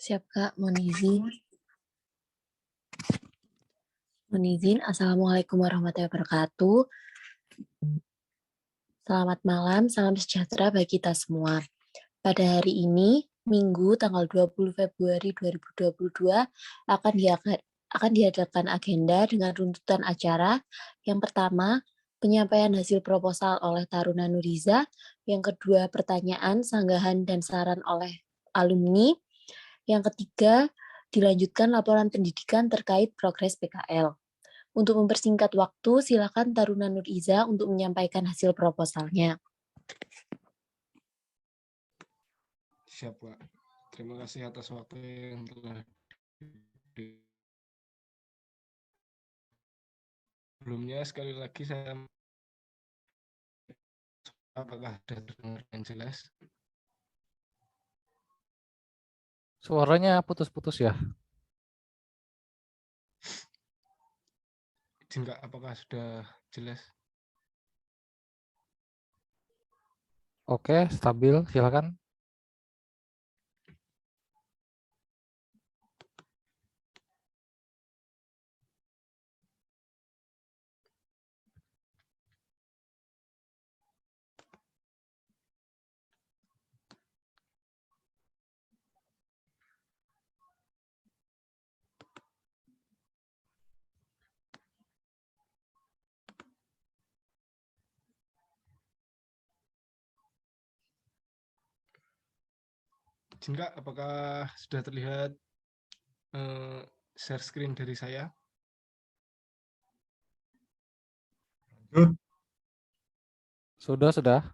Siap Kak, mohon izin. Assalamualaikum warahmatullahi wabarakatuh. Selamat malam, salam sejahtera bagi kita semua. Pada hari ini, Minggu tanggal 20 Februari 2022, akan diadakan agenda dengan runtutan acara. Yang pertama, penyampaian hasil proposal oleh Taruna Nuriza. Yang kedua, pertanyaan, sanggahan, dan saran oleh alumni. Yang ketiga, dilanjutkan laporan pendidikan terkait progres PKL. Untuk mempersingkat waktu, silakan Taruna Nuriza untuk menyampaikan hasil proposalnya. Siap, Pak. Terima kasih atas waktu yang telah sebelumnya. Sekali lagi saya apakah ada terdengar yang jelas? Suaranya putus-putus ya. Enggak, apakah sudah jelas? Oke, stabil, silakan. Enggak, apakah sudah terlihat share screen dari saya? Sudah. Sudah.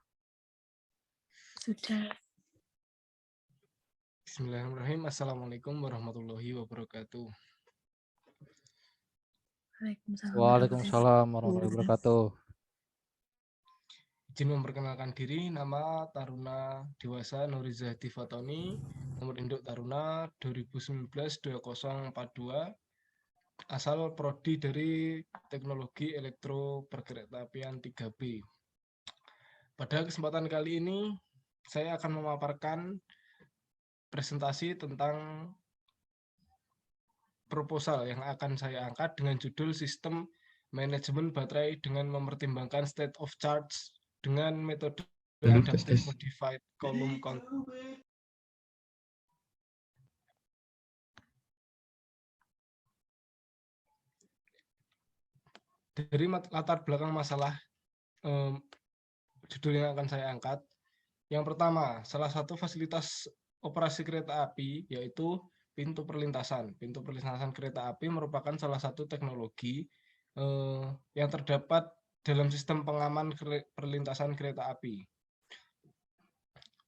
Bismillahirrahmanirrahim. Assalamualaikum warahmatullahi wabarakatuh. Waalaikumsalam warahmatullahi wabarakatuh. Izin memperkenalkan diri, nama Taruna Dewasa Nuriza Difatoni, nomor induk Taruna 2019-2042, asal prodi dari Teknologi Elektro Perkeretaapian 3B. Pada kesempatan kali ini, saya akan memaparkan presentasi tentang proposal yang akan saya angkat dengan judul Sistem Manajemen Baterai dengan mempertimbangkan State of Charge dengan metode Adaptive Modified Column Count. Dari latar belakang masalah judul yang akan saya angkat, yang pertama, salah satu fasilitas operasi kereta api yaitu pintu perlintasan. Pintu perlintasan kereta api merupakan salah satu teknologi yang terdapat dalam sistem pengaman perlintasan kereta api.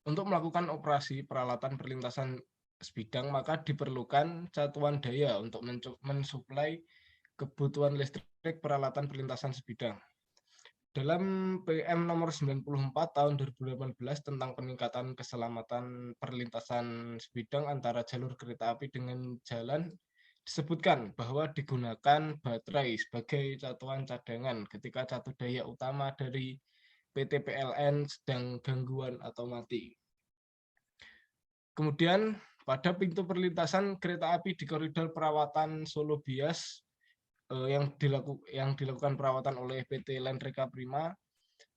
Untuk melakukan operasi peralatan perlintasan sebidang, maka diperlukan satuan daya untuk mensuplai kebutuhan listrik peralatan perlintasan sebidang. Dalam PM nomor 94 tahun 2018 tentang peningkatan keselamatan perlintasan sebidang antara jalur kereta api dengan jalan, disebutkan bahwa digunakan baterai sebagai satuan cadangan ketika satu daya utama dari PT PLN sedang gangguan atau mati. Kemudian pada pintu perlintasan kereta api di koridor perawatan Solo Bias yang dilakukan perawatan oleh PT Landreka Prima,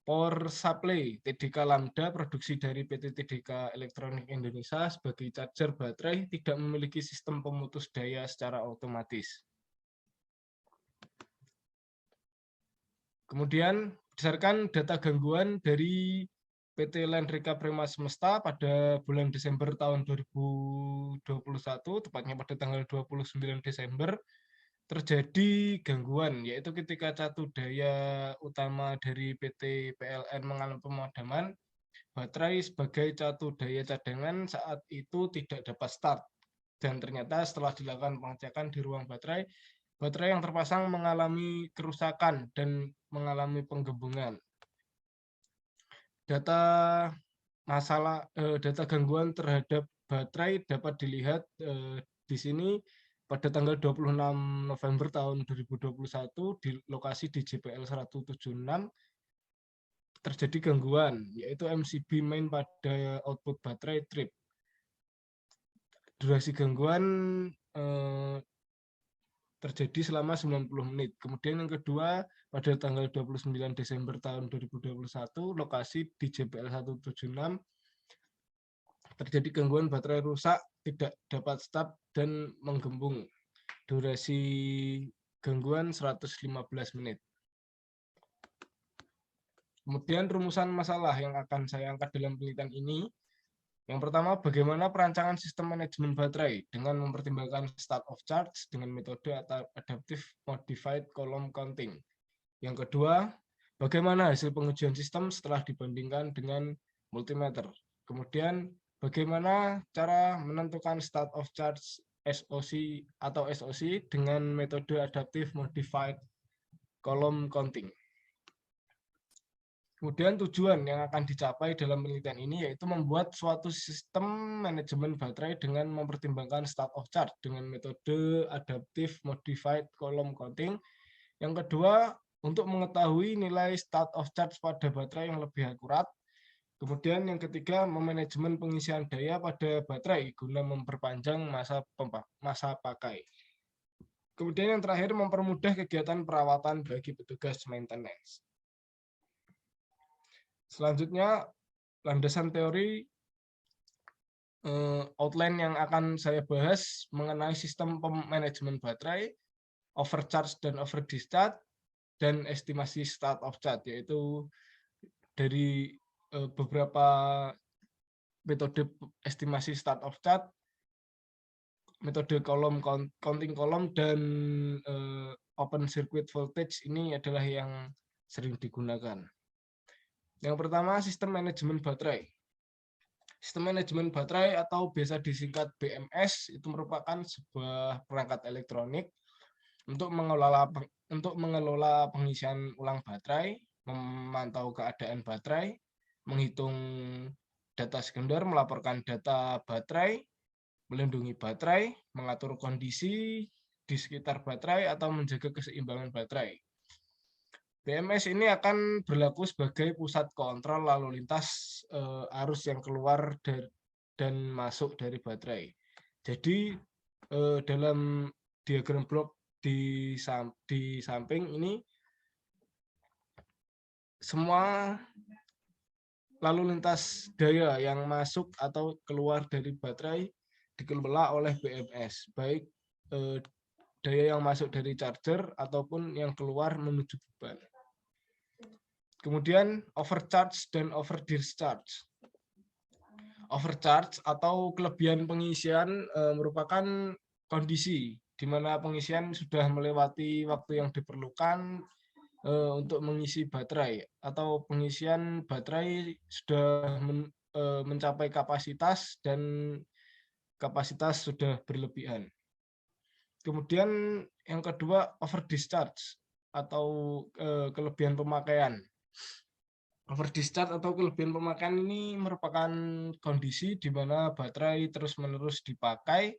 Power Supply TDK Lambda produksi dari PT TDK Elektronik Indonesia sebagai charger baterai tidak memiliki sistem pemutus daya secara otomatis. Kemudian berdasarkan data gangguan dari PT Landreka Prima Semesta pada bulan Desember tahun 2021, tepatnya pada tanggal 29 Desember, terjadi gangguan, yaitu ketika catu daya utama dari PT PLN mengalami pemadaman, baterai sebagai catu daya cadangan saat itu tidak dapat start. Dan ternyata setelah dilakukan pengecekan di ruang baterai, baterai yang terpasang mengalami kerusakan dan mengalami penggembungan. Data gangguan terhadap baterai dapat dilihat di sini pada tanggal 26 November tahun 2021 di lokasi di JPL 176 terjadi gangguan, yaitu MCB main pada output baterai trip. durasi gangguan terjadi selama 90 menit. Kemudian yang kedua, pada tanggal 29 Desember tahun 2021, lokasi di JPL 176 terjadi gangguan baterai rusak, tidak dapat start dan menggembung. Durasi gangguan 115 menit. Kemudian rumusan masalah yang akan saya angkat dalam penelitian ini. Yang pertama, bagaimana perancangan sistem manajemen baterai dengan mempertimbangkan state of charge dengan metode adaptive modified column counting. Yang kedua, bagaimana hasil pengujian sistem setelah dibandingkan dengan multimeter. Kemudian, bagaimana cara menentukan state of charge SOC atau SOC dengan metode adaptive modified column counting. Kemudian tujuan yang akan dicapai dalam penelitian ini yaitu membuat suatu sistem manajemen baterai dengan mempertimbangkan state of charge dengan metode adaptive modified column counting. Yang kedua, untuk mengetahui nilai state of charge pada baterai yang lebih akurat. Kemudian yang ketiga, memanajemen pengisian daya pada baterai guna memperpanjang masa pakai. Kemudian yang terakhir, mempermudah kegiatan perawatan bagi petugas maintenance. Selanjutnya, landasan teori outline yang akan saya bahas mengenai sistem manajemen baterai, overcharge dan overdischarge, dan estimasi state of charge, yaitu dari beberapa metode estimasi state of charge, metode counting column, dan open circuit voltage ini adalah yang sering digunakan. Yang pertama, sistem manajemen baterai. Sistem manajemen baterai atau biasa disingkat BMS itu merupakan sebuah perangkat elektronik untuk mengelola pengisian ulang baterai, memantau keadaan baterai, menghitung data sekunder, melaporkan data baterai, melindungi baterai, mengatur kondisi di sekitar baterai, atau menjaga keseimbangan baterai. BMS ini akan berlaku sebagai pusat kontrol lalu lintas arus yang keluar dan masuk dari baterai. Jadi dalam diagram blok di samping ini semua lalu lintas daya yang masuk atau keluar dari baterai dikelola oleh BMS, baik daya yang masuk dari charger ataupun yang keluar menuju beban. Kemudian overcharge dan overdischarge. Overcharge atau kelebihan pengisian merupakan kondisi di mana pengisian sudah melewati waktu yang diperlukan untuk mengisi baterai, atau pengisian baterai sudah mencapai kapasitas dan kapasitas sudah berlebihan. Kemudian yang kedua, overdischarge atau kelebihan pemakaian. Overdischarge atau kelebihan pemakaian ini merupakan kondisi di mana baterai terus-menerus dipakai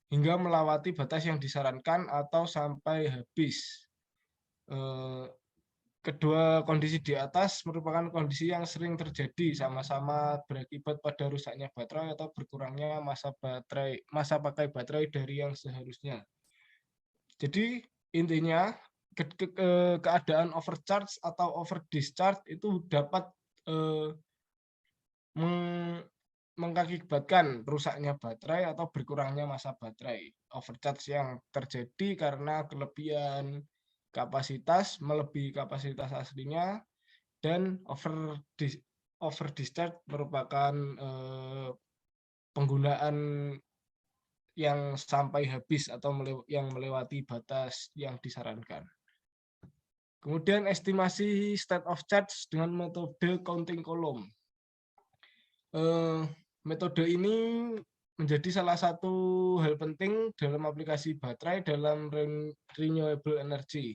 hingga melewati batas yang disarankan atau sampai habis. Kedua kondisi di atas merupakan kondisi yang sering terjadi, sama-sama berakibat pada rusaknya baterai atau berkurangnya masa pakai baterai dari yang seharusnya. Jadi intinya keadaan overcharge atau overdischarge itu dapat mengakibatkan rusaknya baterai atau berkurangnya masa baterai. Overcharge yang terjadi karena kelebihan kapasitas melebihi kapasitas aslinya, dan overdischarge merupakan penggunaan yang sampai habis atau yang melewati batas yang disarankan. Kemudian estimasi state of charge dengan metode counting column. Metode ini menjadi salah satu hal penting dalam aplikasi baterai dalam renewable energy.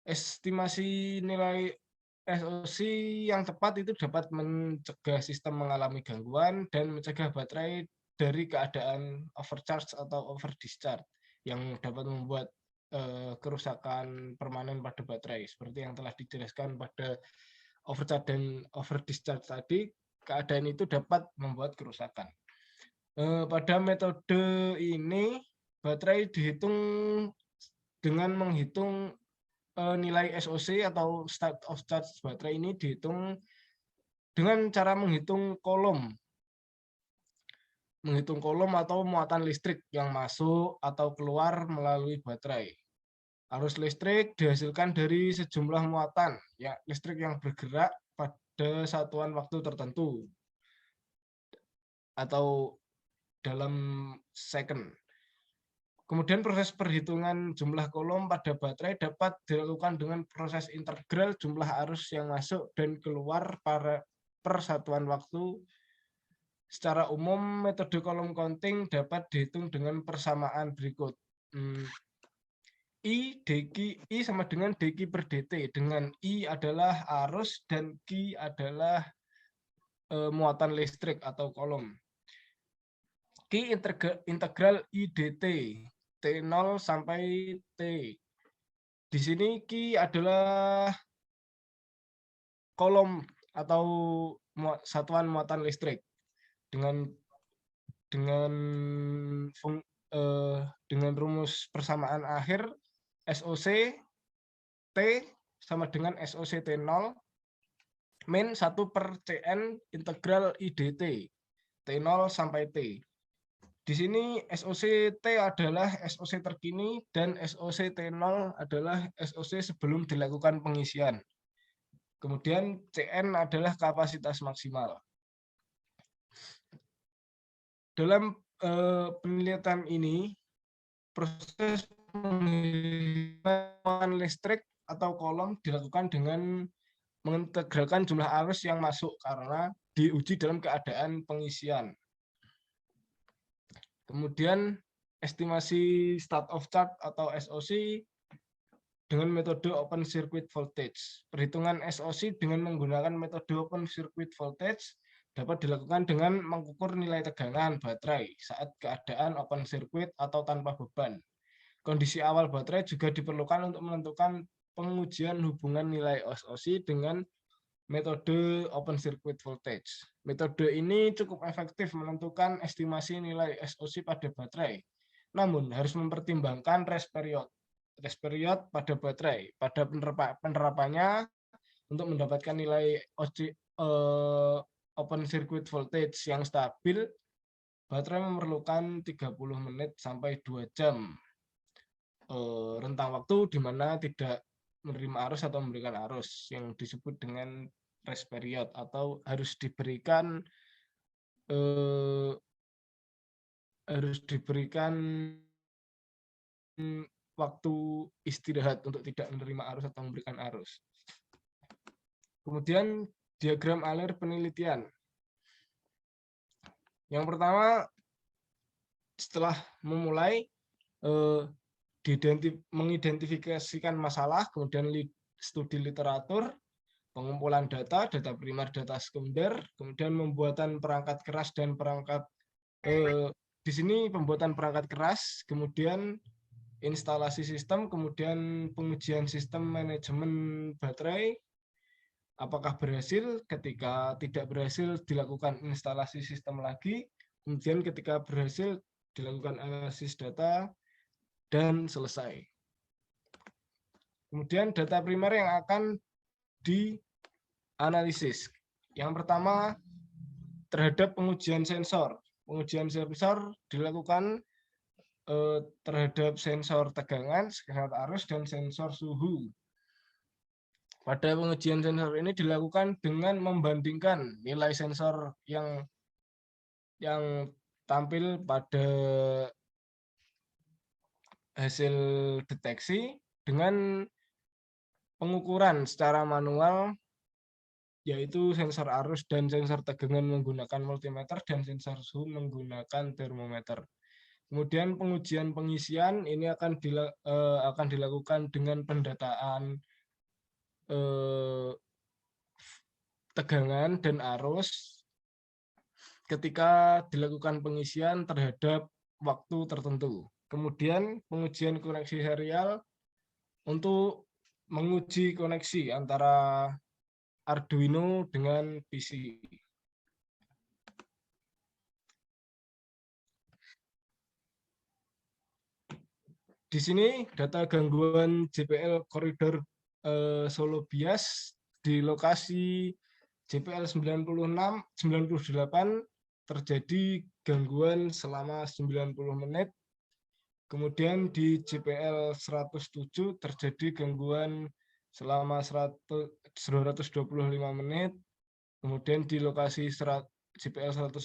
Estimasi nilai SOC yang tepat itu dapat mencegah sistem mengalami gangguan dan mencegah baterai dari keadaan overcharge atau overdischarge yang dapat membuat kerusakan permanen pada baterai. Seperti yang telah dijelaskan pada overcharge dan overdischarge tadi, keadaan itu dapat membuat kerusakan. Pada metode ini baterai dihitung dengan menghitung nilai SOC atau state of charge baterai ini dihitung dengan cara menghitung kolom atau muatan listrik yang masuk atau keluar melalui baterai. Arus listrik dihasilkan dari sejumlah muatan ya listrik yang bergerak pada satuan waktu tertentu atau dalam second. Kemudian proses perhitungan jumlah kolom pada baterai dapat dilakukan dengan proses integral jumlah arus yang masuk dan keluar per satuan waktu. Secara umum, metode kolom counting dapat dihitung dengan persamaan berikut. I sama dengan dq per dt, dengan I adalah arus dan Q adalah muatan listrik atau kolom. Q integral I dt, T0 sampai T. Di sini Q adalah kolom atau satuan muatan listrik dengan rumus persamaan akhir SOC T sama dengan SOC T0 min 1 per Cn integral I dt T0 sampai T. Di sini SOC T adalah SOC terkini dan SOC T0 adalah SOC sebelum dilakukan pengisian. Kemudian Cn adalah kapasitas maksimal. Dalam penelitian ini, proses pengisian listrik atau kolom dilakukan dengan mengintegralkan jumlah arus yang masuk karena diuji dalam keadaan pengisian. Kemudian estimasi state of charge atau SOC dengan metode open circuit voltage. Perhitungan SOC dengan menggunakan metode open circuit voltage dapat dilakukan dengan mengukur nilai tegangan baterai saat keadaan open circuit atau tanpa beban. Kondisi awal baterai juga diperlukan untuk menentukan pengujian hubungan nilai SOC dengan metode open circuit voltage. Metode ini cukup efektif menentukan estimasi nilai SOC pada baterai. Namun harus mempertimbangkan rest period pada baterai. Pada penerapannya untuk mendapatkan nilai open circuit voltage yang stabil, baterai memerlukan 30 menit sampai 2 jam rentang waktu di mana tidak menerima arus atau memberikan arus yang disebut dengan rest period atau harus diberikan waktu istirahat untuk tidak menerima arus atau memberikan arus. Kemudian diagram alir penelitian. Yang pertama, setelah memulai mengidentifikasikan masalah, kemudian studi literatur, pengumpulan data primer, data sekunder, kemudian pembuatan perangkat keras dan perangkat di sini pembuatan perangkat keras, kemudian instalasi sistem, kemudian pengujian sistem manajemen baterai. Apakah berhasil? Ketika tidak berhasil, dilakukan instalasi sistem lagi. Kemudian ketika berhasil, dilakukan analisis data, dan selesai. Kemudian data primer yang akan dianalisis. Yang pertama, terhadap pengujian sensor. Pengujian sensor dilakukan terhadap sensor tegangan, sensor arus, dan sensor suhu. Pada pengujian sensor ini dilakukan dengan membandingkan nilai sensor yang tampil pada hasil deteksi dengan pengukuran secara manual, yaitu sensor arus dan sensor tegangan menggunakan multimeter dan sensor suhu menggunakan termometer. Kemudian pengujian pengisian ini akan dilakukan dengan pendataan tegangan dan arus ketika dilakukan pengisian terhadap waktu tertentu. Kemudian pengujian koneksi serial untuk menguji koneksi antara Arduino dengan PC. Di sini data gangguan JPL koridor Solo Bias di lokasi JPL 98 terjadi gangguan selama 90 menit. Kemudian di JPL 107 terjadi gangguan selama 925 menit. Kemudian di lokasi JPL 109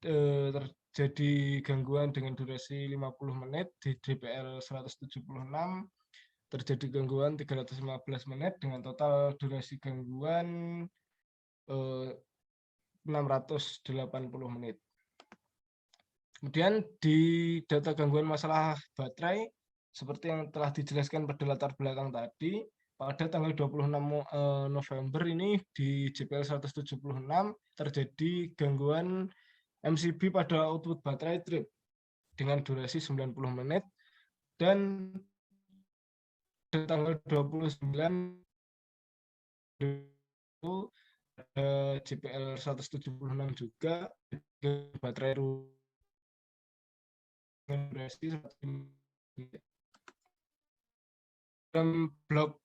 terjadi gangguan dengan durasi 50 menit. Di JPL 176 terjadi gangguan 315 menit dengan total durasi gangguan 680 menit. Kemudian di data gangguan masalah baterai, seperti yang telah dijelaskan pada latar belakang tadi, pada tanggal 26 November ini di JPL 176 terjadi gangguan MCB pada output baterai trip dengan durasi 90 menit, dan pada tanggal 29 itu JPL 176 juga baterai durasi blok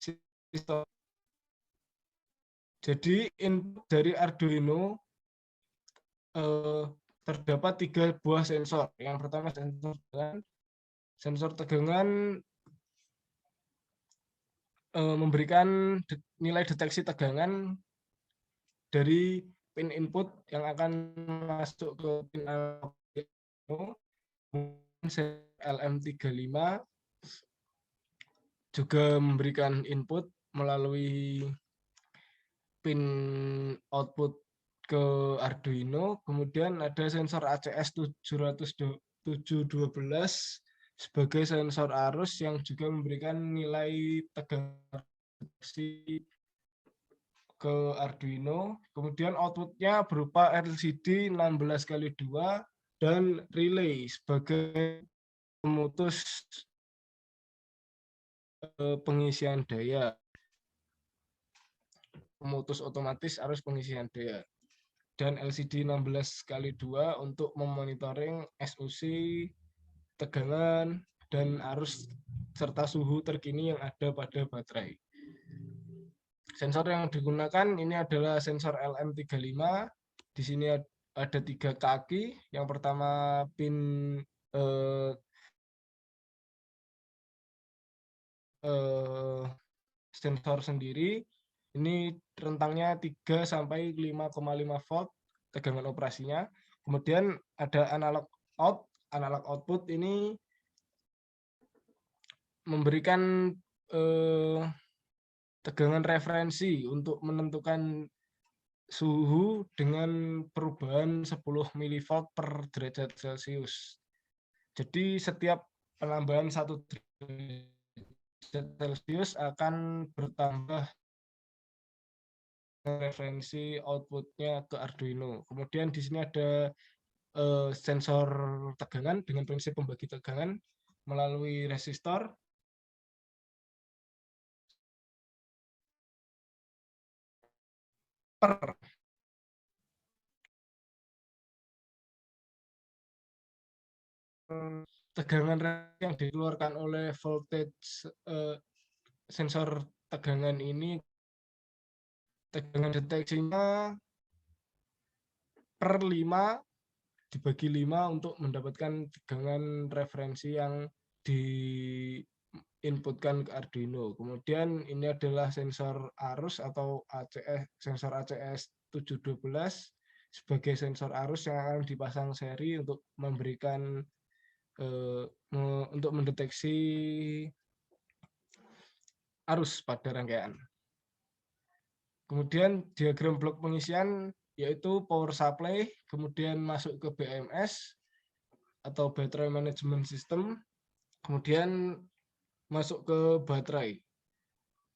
sistem. Jadi input dari Arduino terdapat 3 buah sensor. Yang pertama sensor tegangan memberikan nilai deteksi tegangan dari pin input yang akan masuk ke pin LM35 juga memberikan input melalui pin output ke Arduino. Kemudian ada sensor ACS 712 sebagai sensor arus yang juga memberikan nilai tegangan ke Arduino. Kemudian outputnya berupa LCD 16x2 dan relay sebagai pemutus pengisian daya, pemutus otomatis arus pengisian daya, dan LCD 16x2 untuk memonitoring SOC, tegangan, dan arus serta suhu terkini yang ada pada baterai. Sensor yang digunakan ini adalah sensor LM35. Di sini ada 3 kaki. Yang pertama pin sensor sendiri. Ini rentangnya 3 sampai 5,5 volt tegangan operasinya. Kemudian ada analog output ini memberikan tegangan referensi untuk menentukan suhu dengan perubahan 10 mV per derajat Celcius. Jadi setiap penambahan 1 derajat Celcius akan bertambah referensi outputnya ke Arduino. Kemudian di sini ada sensor tegangan dengan prinsip pembagi tegangan melalui resistor. Tegangan yang dikeluarkan oleh voltage sensor tegangan ini, tegangan deteksinya per 5 dibagi 5 untuk mendapatkan tegangan referensi yang diinputkan ke Arduino. Kemudian ini adalah sensor arus atau ACS, sensor ACS 712 sebagai sensor arus yang akan dipasang seri untuk memberikan untuk mendeteksi arus pada rangkaian. Kemudian diagram blok pengisian yaitu power supply, kemudian masuk ke BMS atau battery management system, kemudian masuk ke baterai.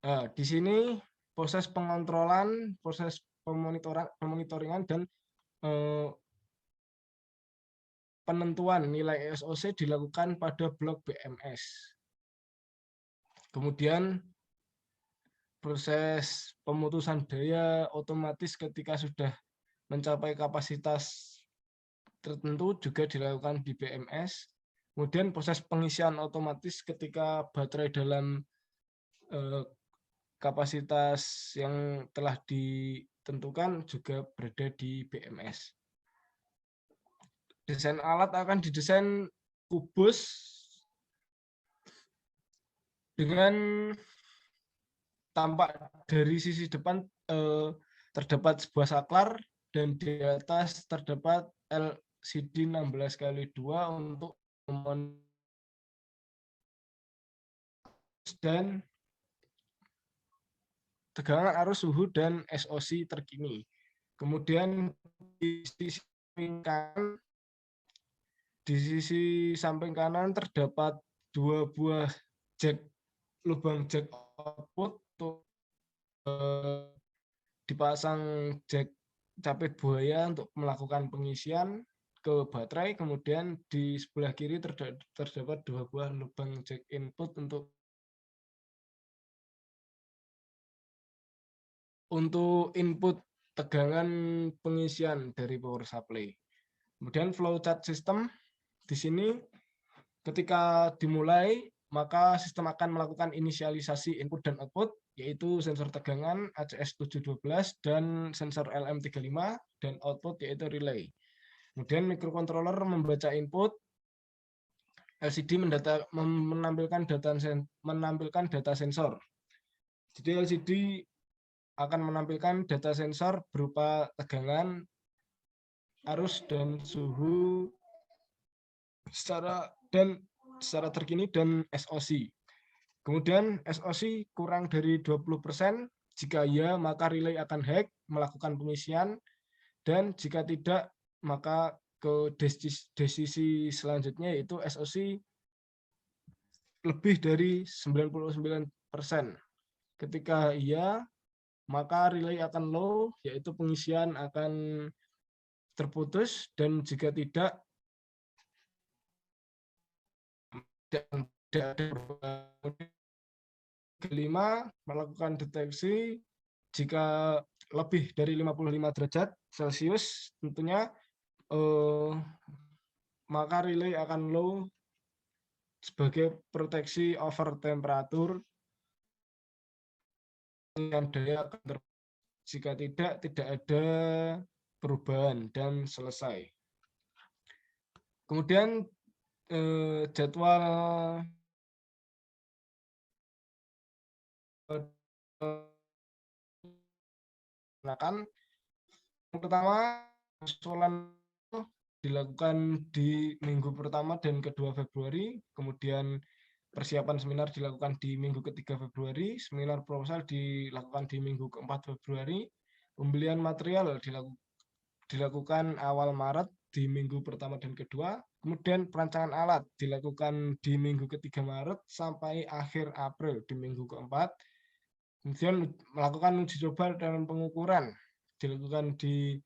Nah, di sini proses pengontrolan, proses pemonitoringan dan penentuan nilai SOC dilakukan pada blok BMS. Kemudian proses pemutusan daya otomatis ketika sudah mencapai kapasitas tertentu juga dilakukan di BMS. Kemudian proses pengisian otomatis ketika baterai dalam kapasitas yang telah ditentukan juga berada di BMS. Desain alat akan didesain kubus dengan tampak dari sisi depan terdapat sebuah saklar dan di atas terdapat LCD 16x2 untuk dan tegangan arus suhu dan SOC terkini. Kemudian di sisi samping kanan terdapat dua buah lubang jack output untuk dipasang jack capit buaya untuk melakukan pengisian ke baterai. Kemudian di sebelah kiri terdapat dua buah lubang jack input untuk input tegangan pengisian dari power supply. Kemudian flowchart system di sini ketika dimulai maka sistem akan melakukan inisialisasi input dan output, yaitu sensor tegangan ACS712 dan sensor LM35 dan output yaitu relay. Kemudian microcontroller membaca input, LCD menampilkan data sensor. Jadi LCD akan menampilkan data sensor berupa tegangan, arus dan suhu secara terkini dan SOC. Kemudian SOC kurang dari 20%, jika ya maka relay akan hack melakukan pengisian, dan jika tidak maka ke desisi selanjutnya yaitu SOC lebih dari 99%. Ketika iya maka relay akan low, yaitu pengisian akan terputus, dan jika tidak kelima melakukan deteksi jika lebih dari 55 derajat Celcius tentunya maka relay akan low sebagai proteksi over temperatur yang daya akan jika tidak ada perubahan dan selesai. Kemudian jadwal yang pertama usulan dilakukan di minggu pertama dan kedua Februari, kemudian persiapan seminar dilakukan di minggu ketiga Februari, seminar proposal dilakukan di minggu keempat Februari, pembelian material dilakukan awal Maret di minggu pertama dan kedua, kemudian perancangan alat dilakukan di minggu ketiga Maret sampai akhir April di minggu keempat, kemudian melakukan uji coba dan pengukuran dilakukan di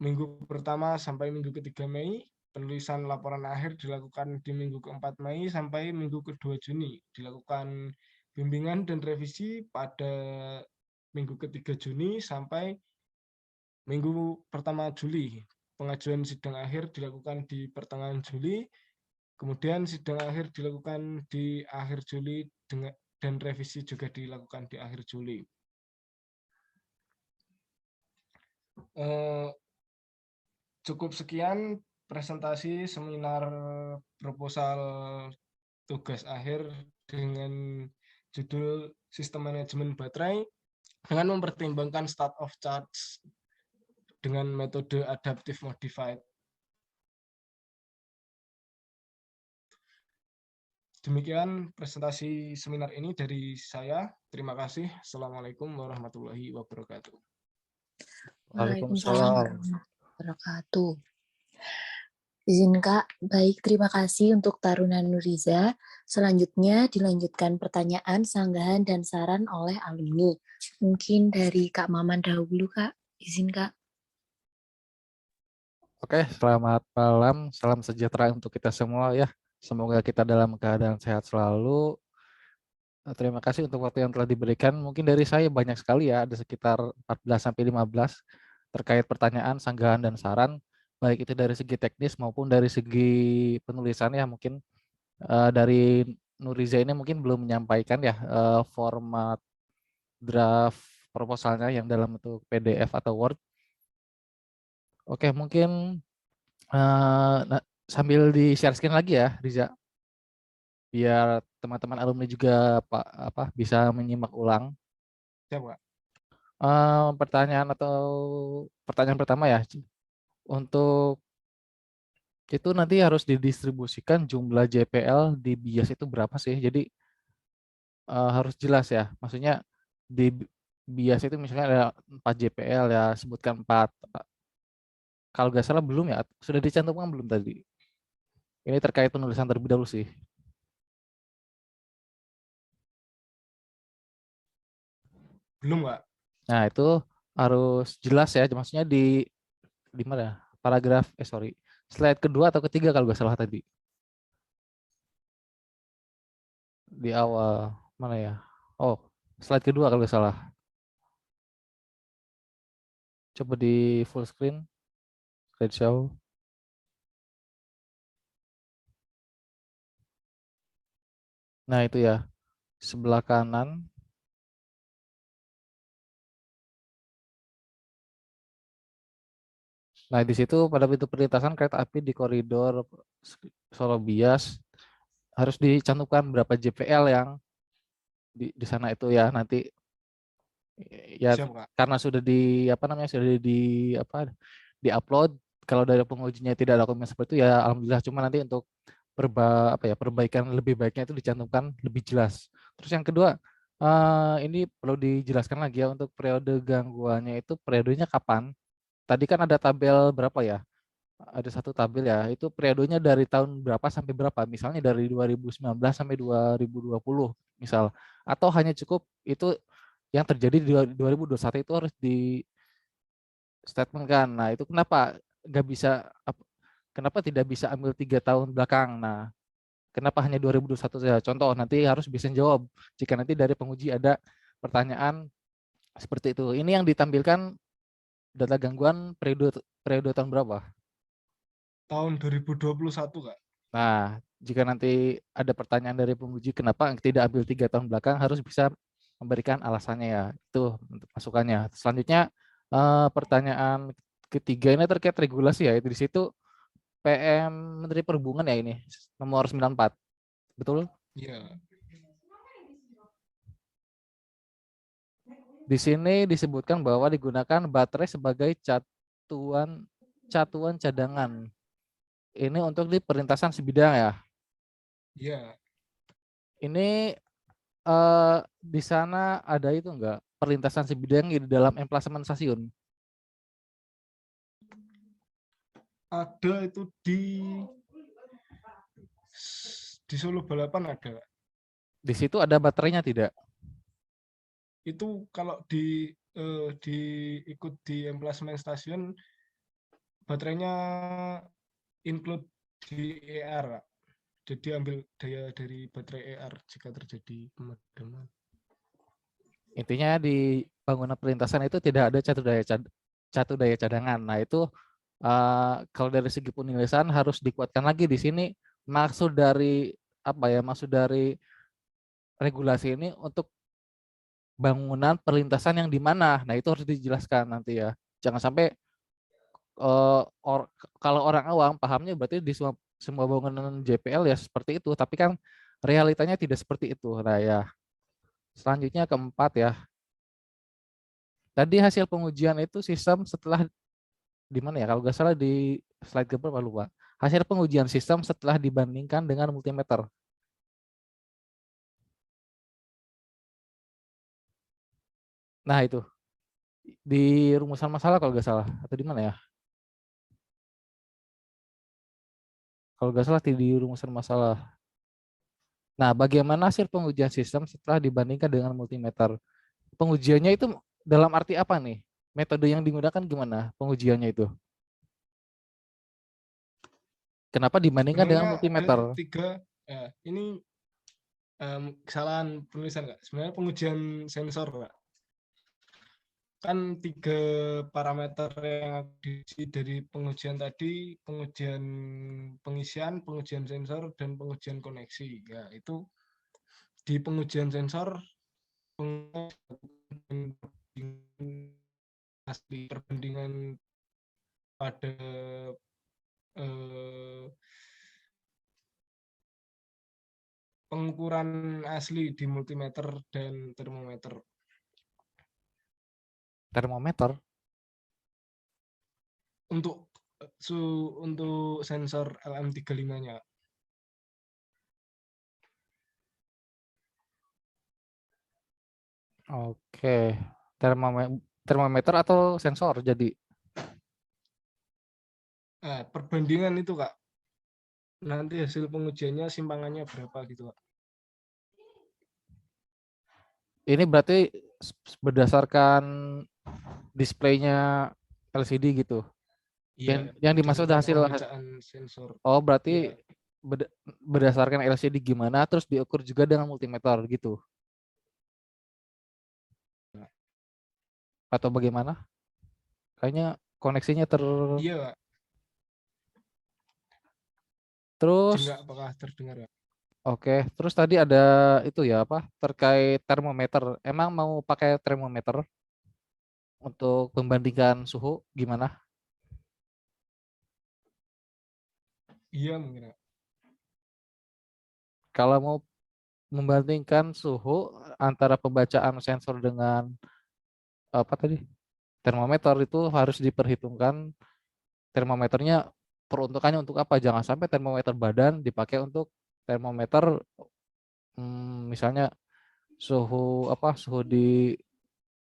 minggu pertama sampai minggu ketiga Mei, penulisan laporan akhir dilakukan di minggu keempat Mei sampai minggu kedua Juni, dilakukan bimbingan dan revisi pada minggu ketiga Juni sampai minggu pertama Juli. Pengajuan sidang akhir dilakukan di pertengahan Juli, kemudian sidang akhir dilakukan di akhir Juli dan revisi juga dilakukan di akhir Juli. Cukup sekian presentasi seminar proposal tugas akhir dengan judul Sistem Manajemen Baterai dengan mempertimbangkan state of charge dengan metode adaptive modified. Demikian presentasi seminar ini dari saya. Terima kasih. Assalamualaikum warahmatullahi wabarakatuh. Waalaikumsalam warahmatullahi wabarakatuh. Izin Kak, baik, terima kasih untuk Taruna Nuriza. Selanjutnya dilanjutkan pertanyaan, sanggahan, dan saran oleh alumni. Mungkin dari Kak Maman dahulu, Kak. Izin Kak. Oke, selamat malam, salam sejahtera untuk kita semua ya. Semoga kita dalam keadaan sehat selalu. Terima kasih untuk waktu yang telah diberikan. Mungkin dari saya banyak sekali ya, ada sekitar 14-15 terkait pertanyaan, sanggahan, dan saran. Baik itu dari segi teknis maupun dari segi penulisan ya, mungkin Dari Nuriza ini mungkin belum menyampaikan ya format draft proposalnya yang dalam bentuk PDF atau Word. Oke, mungkin sambil di-share screen lagi ya, Riza, biar teman-teman alumni juga bisa menyimak ulang. Siap, Kak. Pertanyaan pertama ya, untuk itu nanti harus didistribusikan jumlah JPL di bias itu berapa sih? Jadi harus jelas ya, maksudnya di bias itu misalnya ada 4 JPL ya, sebutkan 4. Kalau nggak salah belum ya, sudah dicantumkan belum tadi? Ini terkait penulisan terlebih dahulu sih. Belum, Kak. Nah, itu harus jelas ya, maksudnya di mana? Paragraf, slide kedua atau ketiga kalau nggak salah tadi. Di awal, mana ya? Oh, slide kedua kalau nggak salah. Coba di full screen, slideshow. Nah, itu ya, sebelah kanan. Nah, di situ pada pintu perlintasan kereta api di koridor Solo Bias harus dicantumkan berapa JPL yang di sana itu ya, nanti ya Siap, Kak. karena sudah sudah di-upload. Kalau dari pengujinya tidak ada komen seperti itu ya alhamdulillah, cuma nanti untuk perbaikan lebih baiknya itu dicantumkan lebih jelas. Terus yang kedua, ini perlu dijelaskan lagi ya, untuk periode gangguannya itu periodenya kapan. Tadi kan ada tabel berapa ya? Ada satu tabel ya, itu periodenya dari tahun berapa sampai berapa, misalnya dari 2019 sampai 2020 misal, atau hanya cukup itu yang terjadi di 2021 itu harus di statementkan. Nah, itu kenapa nggak bisa, kenapa tidak bisa ambil 3 tahun belakang? Nah, kenapa hanya 2021 saja? Contoh, nanti harus bisa jawab jika nanti dari penguji ada pertanyaan seperti itu. Ini yang ditampilkan data gangguan periode tahun berapa? Tahun 2021, Kak. Nah, jika nanti ada pertanyaan dari penguji kenapa tidak ambil 3 tahun belakang, harus bisa memberikan alasannya ya. Itu untuk masukannya. Selanjutnya pertanyaan ketiga ini terkait regulasi ya. Itu di situ PM Menteri Perhubungan ya, ini nomor 94. Betul? Iya. Di sini disebutkan bahwa digunakan baterai sebagai catuan cadangan. Ini untuk di perlintasan sebidang ya. Iya. Ini di sana ada itu enggak, perlintasan sebidang di dalam emplasemen stasiun? Ada itu di Solo Balapan ada, Kak. Di situ ada baterainya tidak? Itu kalau ikut di emplasemen stasiun, baterainya include di ER, Kak. Jadi ambil daya dari baterai ER jika terjadi pemadaman. Intinya di bangunan perlintasan itu tidak ada catu daya cadangan. Nah, itu kalau dari segi penulisan harus dikuatkan lagi di sini, maksud dari maksud dari regulasi ini untuk bangunan perlintasan yang di mana. Nah, itu harus dijelaskan nanti ya. Jangan sampai kalau orang awam pahamnya berarti di semua bangunan JPL ya seperti itu, tapi kan realitanya tidak seperti itu. Nah ya, selanjutnya keempat ya. Tadi hasil pengujian itu sistem setelah di mana ya? Kalau nggak salah di slide keberapa lupa. Hasil pengujian sistem setelah dibandingkan dengan multimeter. Nah itu di rumusan masalah kalau nggak salah, atau di mana ya? Kalau nggak salah di rumusan masalah. Nah, bagaimana hasil pengujian sistem setelah dibandingkan dengan multimeter? Pengujiannya itu dalam arti apa nih? Metode yang digunakan gimana pengujiannya itu? Kenapa dibandingkan dengan Sebenarnya multimeter? ini kesalahan penulisan, Kak. Sebenarnya pengujian sensor, Kak. kan 3 parameter yang diuji dari pengujian tadi, pengujian pengisian, pengujian sensor, dan pengujian koneksi. Ya, itu di pengujian sensor asli perbandingan pada eh, pengukuran asli di multimeter dan termometer. Termometer. Untuk untuk sensor LM35-nya. Oke. Termometer atau sensor jadi. Nah, perbandingan itu, Kak. Nanti hasil pengujiannya simpangannya berapa gitu, Kak. Ini berarti berdasarkan displaynya LCD gitu. Iya, Yang dimaksud berdasarkan hasil. pembacaan sensor. Oh, berarti Iya, berdasarkan LCD gimana, terus diukur juga dengan multimeter gitu. Atau bagaimana? Kayaknya koneksinya iya, Kak. terus. Jika apakah terdengar, Kak? Oke, terus tadi ada itu ya apa terkait termometer. Emang mau pakai termometer untuk membandingkan suhu gimana? Iya, mungkin, Kak. Kalau mau membandingkan suhu antara pembacaan sensor dengan apa tadi termometer itu harus diperhitungkan termometernya peruntukannya untuk apa? Jangan sampai termometer badan dipakai untuk termometer misalnya suhu di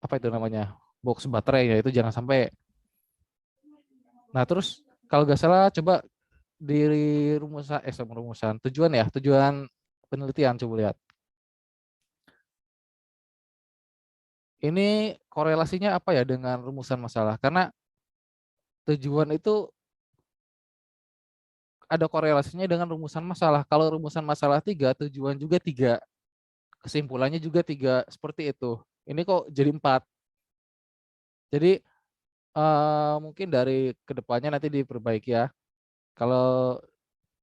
apa itu namanya box baterai ya itu jangan sampai. Nah terus kalau nggak salah coba di rumusan tujuan penelitian coba lihat ini korelasinya apa ya dengan rumusan masalah karena tujuan itu ada korelasinya dengan rumusan masalah. Kalau rumusan masalah 3, tujuan juga 3, kesimpulannya juga 3, seperti itu. Ini kok jadi 4. Jadi mungkin dari kedepannya nanti diperbaiki ya. Kalau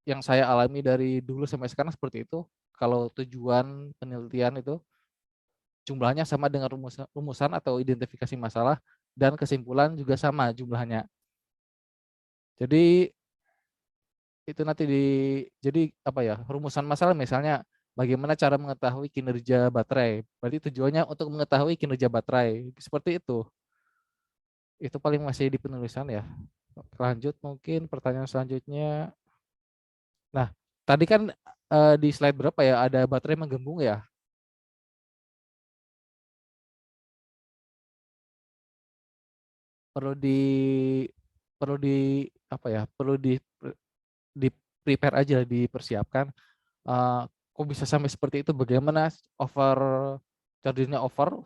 yang saya alami dari dulu sampai sekarang seperti itu, kalau tujuan penelitian itu jumlahnya sama dengan rumusan atau identifikasi masalah dan kesimpulan juga sama jumlahnya. Jadi itu nanti jadi apa ya rumusan masalah misalnya bagaimana cara mengetahui kinerja baterai. Berarti tujuannya untuk mengetahui kinerja baterai seperti itu. Itu paling masih di penulisan ya. Lanjut mungkin pertanyaan selanjutnya. Nah tadi kan di slide berapa ya ada baterai menggembung ya. Perlu di perlu di apa ya perlu di prepare aja dipersiapkan. Kok bisa sampai seperti itu? Bagaimana over charge-nya over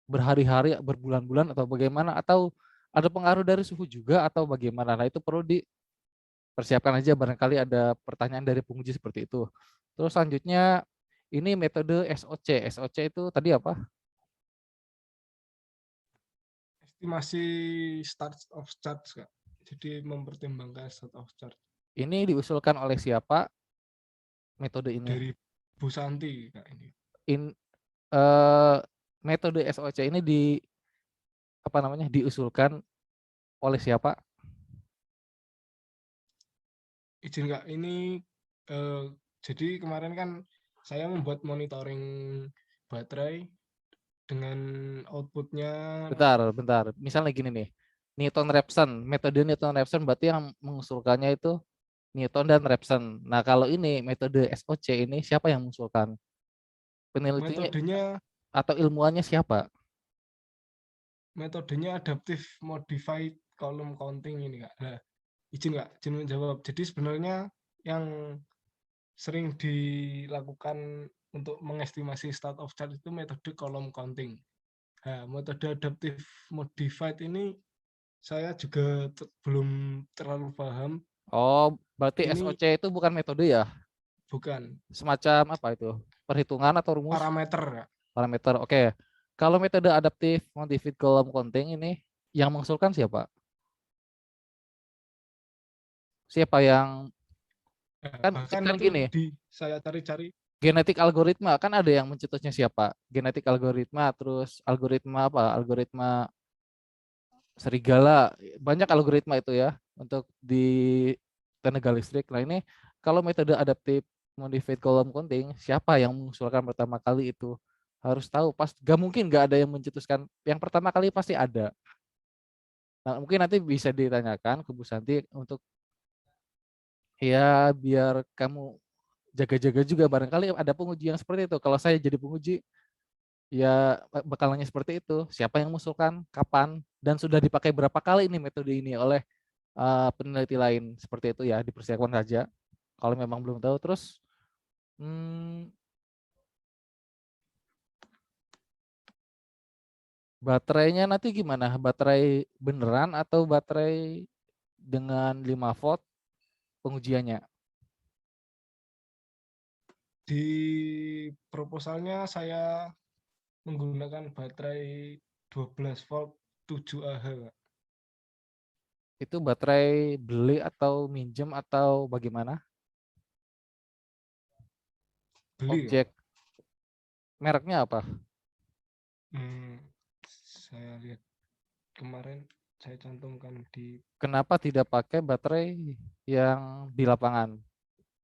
berhari-hari, berbulan-bulan atau bagaimana? Atau ada pengaruh dari suhu juga atau bagaimana? Nah itu perlu dipersiapkan aja barangkali ada pertanyaan dari penguji seperti itu. Terus selanjutnya ini metode SOC. SOC itu tadi apa? Estimasi start of charge, Kak. Jadi mempertimbangkan start of charge. Ini diusulkan oleh siapa metode ini? Dari Bu Santi, Kak, ini. Metode SOC ini diusulkan oleh siapa? Izin, Kak, ini jadi kemarin kan saya membuat monitoring baterai dengan outputnya. Bentar. Misalnya gini nih, metode Newton-Raphson berarti yang mengusulkannya itu Newton dan Raphson. Nah kalau ini metode SOC ini siapa yang mengusulkan? Penelitinya Metodenya atau ilmuannya siapa? adaptive modified column counting ini, Kak. Nah, izin menjawab. Jadi sebenarnya yang sering dilakukan untuk mengestimasi start of charge itu metode column counting. Nah, metode adaptive modified ini saya juga belum terlalu paham. Oh, berarti Ini SOC itu bukan metode ya? bukan Semacam apa itu? Perhitungan atau rumus? parameter, Kak. Parameter. Oke. Kalau metode adaptif modified column counting ini yang mengusulkan siapa? Siapa yang Nah, kan bahkan kan itu gini, saya cari-cari genetik algoritma kan ada yang mencetusnya siapa? Genetik algoritma, terus algoritma apa? Algoritma serigala, banyak algoritma itu ya untuk di tenaga listrik. Nah ini kalau metode adaptif modified column counting, siapa yang mengusulkan pertama kali itu? Harus tahu, pas gak mungkin gak ada yang mencetuskan. Yang pertama kali pasti ada. Nah, mungkin nanti bisa ditanyakan ke Bu Santi untuk ya biar kamu jaga-jaga juga, barangkali ada penguji yang seperti itu. Kalau saya jadi penguji ya bakal nanya seperti itu. Siapa yang mengusulkan, kapan, dan sudah dipakai berapa kali ini metode ini oleh peneliti lain, seperti itu ya, dipersiapkan saja. Kalau memang belum tahu, terus baterainya nanti gimana? Baterai beneran atau baterai dengan 5 volt pengujiannya? di proposalnya saya menggunakan baterai 12 volt 7Ah, Kak. Itu baterai beli atau minjem atau bagaimana? Beli, Kak. Objek mereknya apa? Hmm, saya lihat kemarin saya cantumkan di Kenapa tidak pakai baterai yang di lapangan?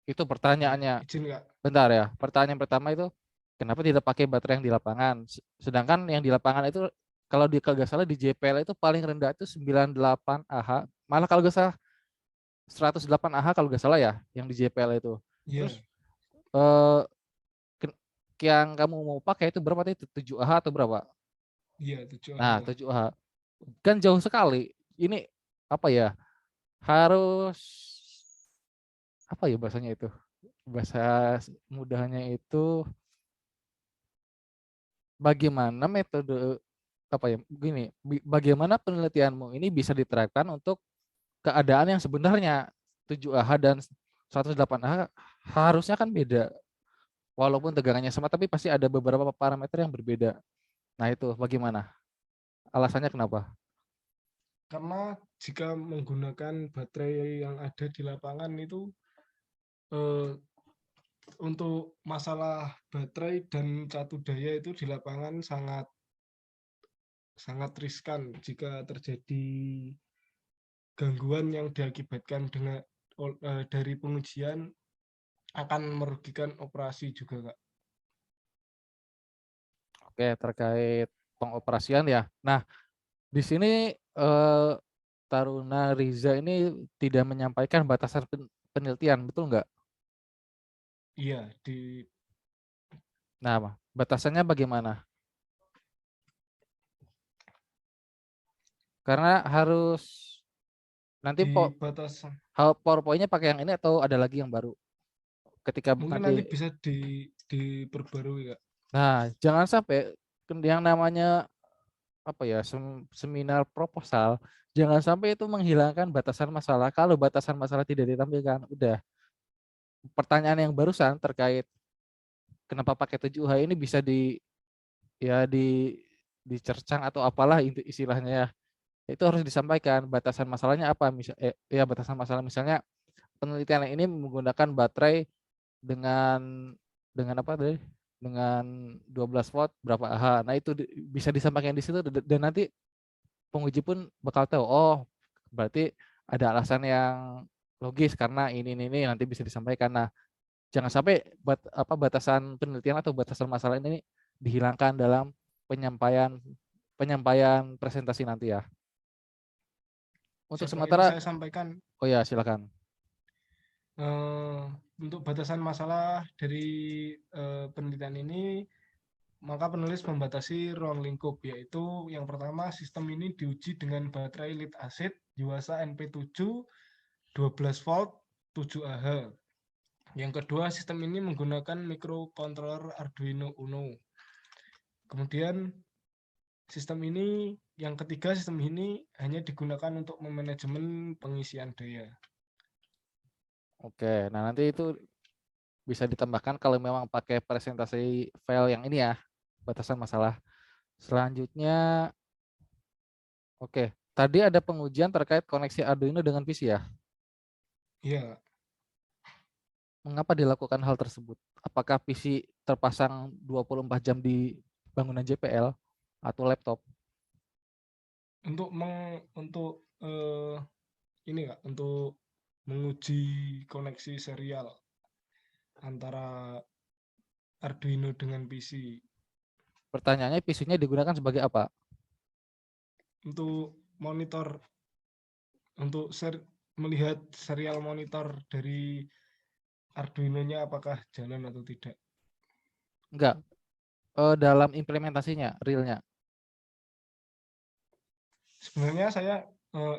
Itu pertanyaannya. izin, Kak. Bentar ya. Pertanyaan pertama itu kenapa tidak pakai baterai yang di lapangan? Sedangkan yang di lapangan itu kalau di kalau nggak salah di JPL itu paling rendah itu 98 Ah. Malah kalau nggak salah 108 Ah kalau nggak salah ya yang di JPL itu. Terus Iya, eh, yang kamu mau pakai itu berapa tadi? 7 Ah atau berapa? iya 7Ah, Nah, Kak. 7 Ah. Kan jauh sekali. Ini apa ya? Harus apa ya bahasanya itu? Bahasa mudahnya itu bagaimana metode apa ya? Begini, bagaimana penelitianmu ini bisa diterapkan untuk keadaan yang sebenarnya 7Ah dan 108Ah harusnya kan beda. Walaupun tegangannya sama tapi pasti ada beberapa parameter yang berbeda. Nah, itu bagaimana? Alasannya kenapa? Karena jika menggunakan baterai yang ada di lapangan itu eh, untuk masalah baterai dan catu daya itu di lapangan sangat sangat riskan jika terjadi gangguan yang diakibatkan dari pengujian akan merugikan operasi juga, Kak. Oke, terkait pengoperasian ya. Nah, di sini Taruna Riza ini tidak menyampaikan batasan penelitian, betul nggak? Iya, Nah, batasannya bagaimana? Karena harus nanti di batasan PowerPoint-nya pakai yang ini atau ada lagi yang baru ketika mungkin nanti nanti. bisa diperbarui, Kak. Nah, jangan sampai yang namanya apa ya, seminar proposal, jangan sampai itu menghilangkan batasan masalah. Kalau batasan masalah tidak ditampilkan, udah pertanyaan yang barusan terkait kenapa pakai 7H ini bisa ya dicercang atau apalah istilahnya ya. Itu harus disampaikan batasan masalahnya apa, ya batasan masalah misalnya penelitian yang ini menggunakan baterai dengan apa tadi, dengan 12 volt berapa Ah. Nah itu bisa disampaikan di situ dan nanti penguji pun bakal tahu, oh berarti ada alasan yang logis karena ini nanti bisa disampaikan. Nah, jangan sampai batasan penelitian atau batasan masalah ini dihilangkan dalam penyampaian penyampaian presentasi nanti ya. Untuk Coba ini sementara, saya sampaikan oh ya silakan. untuk batasan masalah dari penelitian ini, maka penulis membatasi ruang lingkup, yaitu yang pertama sistem ini diuji dengan baterai lead acid Yuasa NP7 12 volt 7Ah. Yang kedua, sistem ini menggunakan microcontroller Arduino Uno. Kemudian yang ketiga, sistem ini hanya digunakan untuk memanajemen pengisian daya. Oke, nah nanti itu bisa ditambahkan kalau memang pakai presentasi file yang ini ya, batasan masalah. Selanjutnya, oke. Tadi ada pengujian terkait koneksi Arduino dengan PC ya. Iya, Mengapa dilakukan hal tersebut? Apakah PC terpasang 24 jam di bangunan JPL atau laptop? untuk ini Kak, untuk menguji koneksi serial antara Arduino dengan PC Pertanyaannya PC-nya digunakan sebagai apa? untuk monitor untuk melihat serial monitor dari Arduino-nya apakah jalan atau tidak. Enggak, dalam implementasinya, realnya. Sebenarnya saya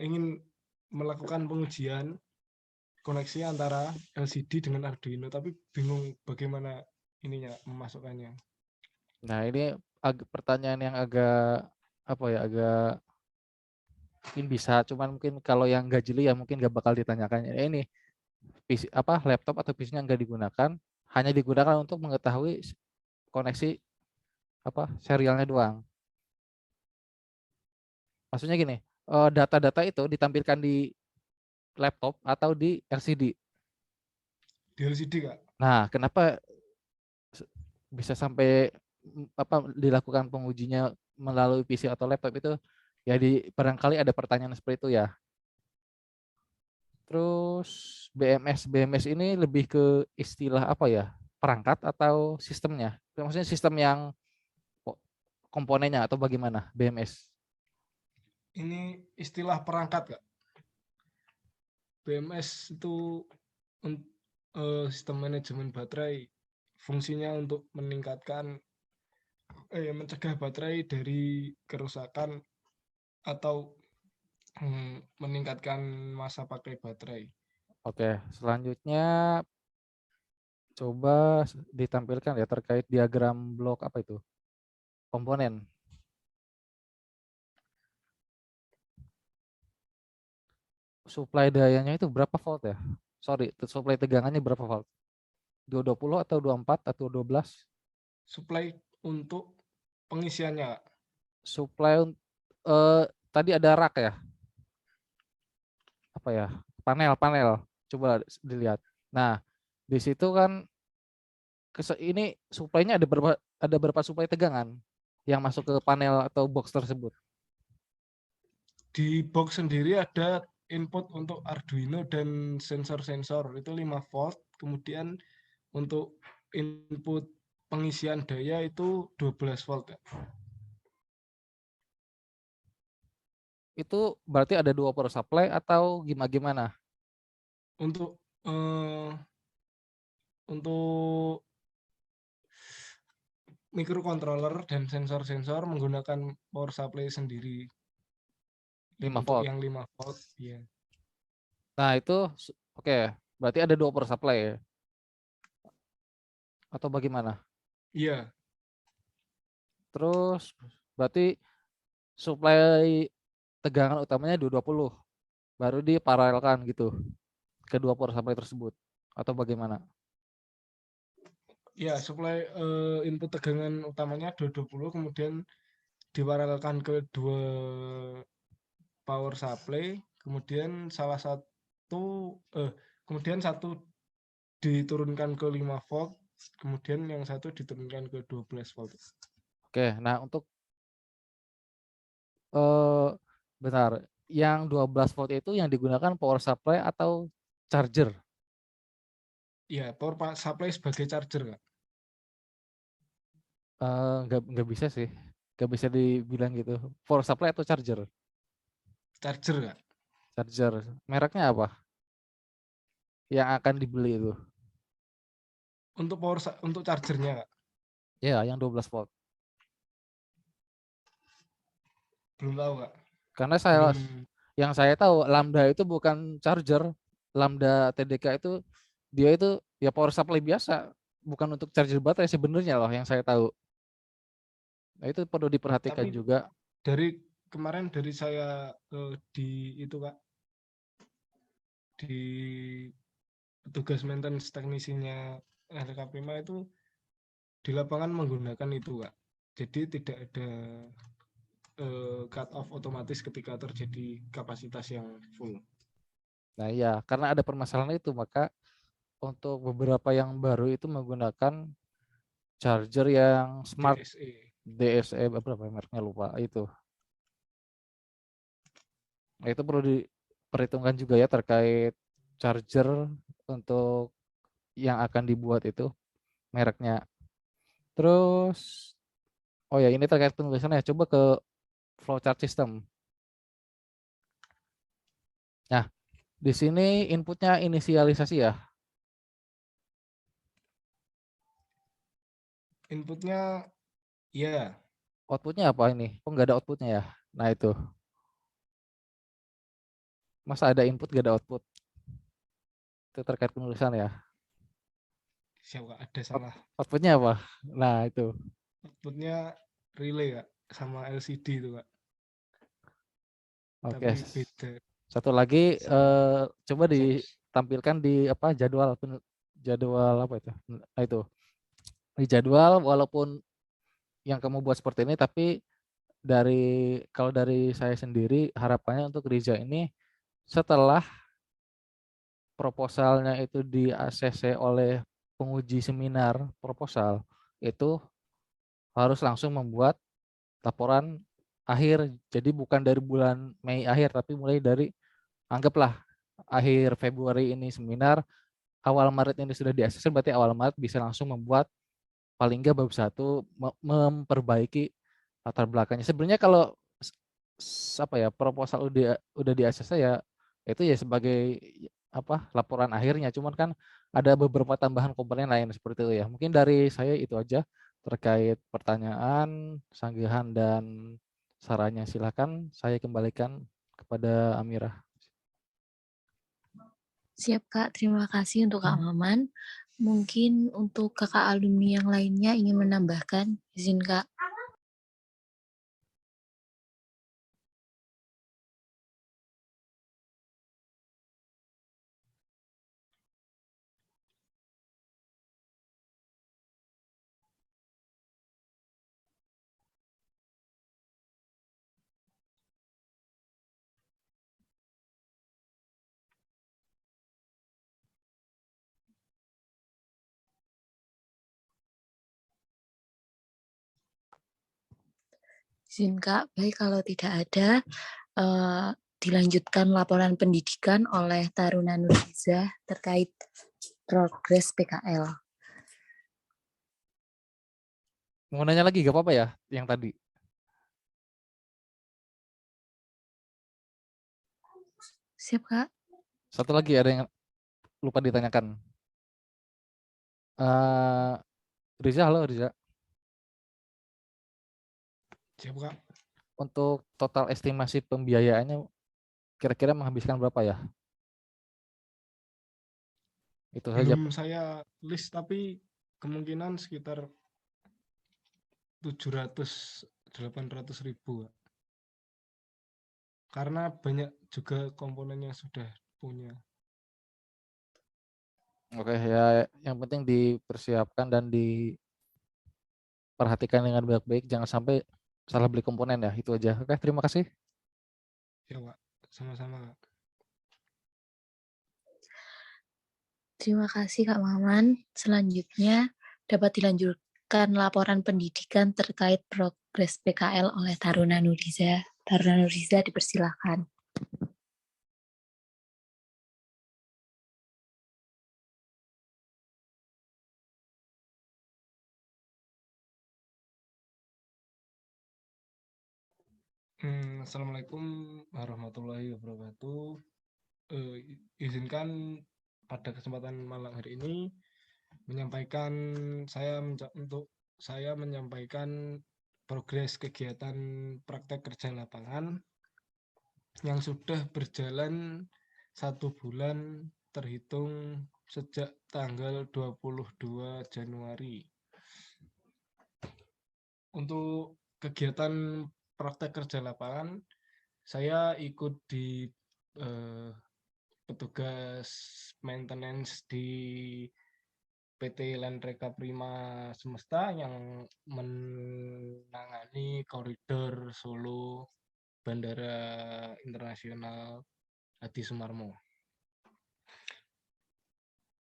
ingin melakukan pengujian koneksi antara LCD dengan Arduino, tapi bingung bagaimana ininya memasukkannya. Nah, ini pertanyaan yang agak apa ya, agak mungkin bisa, cuman mungkin kalau yang nggak jeli ya mungkin nggak bakal ditanyakan. Ini PC, apa laptop atau PC-nya nggak digunakan, hanya digunakan untuk mengetahui koneksi apa serialnya doang. Maksudnya gini, data-data itu ditampilkan di laptop atau di LCD. Di LCD Kak. Nah, kenapa bisa sampai apa dilakukan pengujinya melalui PC atau laptop itu? Ya barangkali ada pertanyaan seperti itu ya. Terus BMS ini lebih ke istilah apa ya? Perangkat atau sistemnya? Maksudnya sistem yang komponennya atau bagaimana BMS? Ini istilah perangkat Kak. BMS itu sistem manajemen baterai, fungsinya untuk meningkatkan mencegah baterai dari kerusakan atau meningkatkan masa pakai baterai. Oke, selanjutnya coba ditampilkan ya terkait diagram blok apa itu? Komponen. Supply dayanya itu berapa volt ya? Sorry, supply tegangannya berapa volt? 220 atau 24 atau 12? Supply untuk pengisiannya Kak. Supply eh, tadi ada rak ya? Apa ya? Panel. Coba dilihat. Nah, di situ kan ini supply-nya ada berapa supply tegangan yang masuk ke panel atau box tersebut? Di box sendiri ada input untuk Arduino dan sensor-sensor itu 5 volt, kemudian untuk input pengisian daya itu 12 volt Kak. Itu berarti ada dua power supply atau gimana? Untuk untuk microcontroller dan sensor-sensor menggunakan power supply sendiri 5 untuk volt. yang 5 volt ya. Nah, itu oke, berarti ada dua power supply ya? Atau bagaimana? Iya, Terus berarti supply tegangan utamanya 220, baru diparalelkan gitu kedua power supply tersebut atau bagaimana? ya supply input tegangan utamanya 220 kemudian diparalelkan ke dua power supply, kemudian salah satu kemudian satu diturunkan ke 5 volt, kemudian yang satu diturunkan ke 12 volt. Oke, nah untuk eh benar, yang 12 volt itu yang digunakan power supply atau charger? Ya, power supply sebagai charger, Kak. Nggak bisa sih, nggak bisa dibilang gitu. Power supply atau charger? Charger, Kak. Charger. Mereknya apa? Yang akan dibeli itu? Untuk chargernya, Kak. Ya, yang 12 volt. Belum tahu, Kak. Karena Belum. yang saya tahu Lambda itu bukan charger. Lambda TDK itu dia itu ya power supply biasa, bukan untuk charger baterai sebenarnya loh yang saya tahu. Nah, itu perlu diperhatikan Tapi juga. dari kemarin dari saya di itu, Kak, di petugas maintenance teknisinya LK Prima itu di lapangan menggunakan itu, Kak. Jadi tidak ada cut off otomatis ketika terjadi kapasitas yang full. Nah iya, karena ada permasalahan itu, maka untuk beberapa yang baru itu menggunakan charger yang smart DSE. DSE berapa mereknya lupa itu. Nah, itu perlu diperhitungkan juga ya terkait charger untuk yang akan dibuat itu mereknya. Terus oh ya ini terkait penulisannya, coba ke flowchart system. Nah, di sini inputnya inisialisasi ya. Inputnya ya. Outputnya apa ini? Oh nggak ada outputnya ya. Nah itu. Masa ada input nggak ada output? Itu terkait penulisan ya. Siapa ada salah. Outputnya apa? Nah itu. Outputnya relay Kak, sama LCD itu Kak. Oke. Tapi beda Satu lagi sama coba Fox. ditampilkan di apa jadwal apa itu? Nah itu. Di jadwal walaupun yang kamu buat seperti ini tapi kalau dari saya sendiri harapannya untuk Riza ini setelah proposalnya itu di ACC oleh penguji seminar proposal itu harus langsung membuat laporan akhir. Jadi bukan dari bulan Mei akhir tapi mulai dari anggaplah akhir Februari ini seminar, awal Maret ini sudah di ACC berarti awal Maret bisa langsung membuat paling nggak bab satu memperbaiki latar belakangnya. Sebenarnya kalau apa ya proposal udah di ACC ya itu ya sebagai apa laporan akhirnya. Cuman kan ada beberapa tambahan komponen lain seperti itu ya. Mungkin dari saya itu aja terkait pertanyaan, sanggahan dan sarannya. Silakan saya kembalikan kepada Amira. Siap Kak, terima kasih untuk Kak Maman. Mungkin untuk kakak alumni yang lainnya ingin menambahkan, izin Kak. Izin Kak, baik kalau tidak ada, dilanjutkan laporan pendidikan oleh Taruna Nurhiza terkait progres PKL. Mau nanya lagi gak apa-apa ya yang tadi? Siap Kak. Satu lagi ada yang lupa ditanyakan. Riza, halo Riza. Siapa Kak? Untuk total estimasi pembiayaannya kira-kira menghabiskan berapa ya? Itu saja. Belum saya list tapi kemungkinan sekitar 700-800 ribu Kak. Karena banyak juga komponen yang sudah punya. Oke ya, yang penting dipersiapkan dan diperhatikan dengan baik-baik. Jangan sampai salah beli komponen ya. Itu aja. Oke, terima kasih. Ya Kak, sama-sama Kak. Terima kasih Kak Maman. Selanjutnya dapat dilanjutkan laporan pendidikan terkait progres PKL oleh Taruna Nurhiza. Taruna Nurhiza dipersilakan. Assalamualaikum warahmatullahi wabarakatuh. Izinkan pada kesempatan malam hari ini saya menyampaikan progres kegiatan praktek kerja lapangan yang sudah berjalan 1 bulan terhitung sejak tanggal 22 Januari. Untuk kegiatan praktek kerja lapangan, saya ikut di petugas maintenance di PT Landreka Prima Semesta yang menangani koridor Solo Bandara Internasional Adi Sumarmo.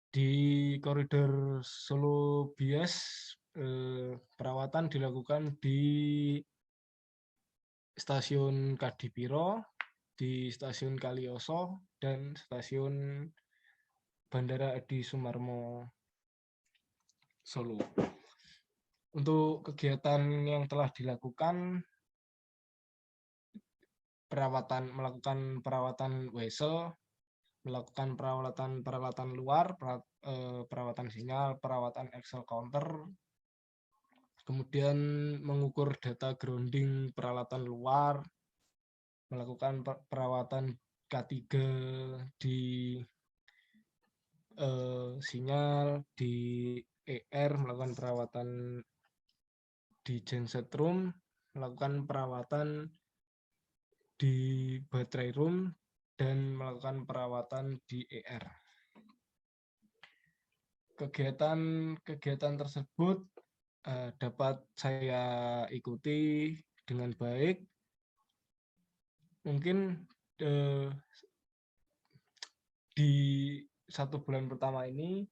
Di koridor Solo Bias, perawatan dilakukan di stasiun Kadipiro, di stasiun Kalioso, dan stasiun Bandara Adi Sumarmo Solo. Untuk kegiatan yang telah dilakukan, melakukan perawatan wesel, melakukan peralatan luar, perawatan sinyal, perawatan Excel counter, kemudian mengukur data grounding peralatan luar, melakukan perawatan K3 di sinyal, di ER, melakukan perawatan di genset room, melakukan perawatan di baterai room, dan melakukan perawatan di ER. Kegiatan tersebut dapat saya ikuti dengan baik. Mungkin di 1 bulan pertama ini,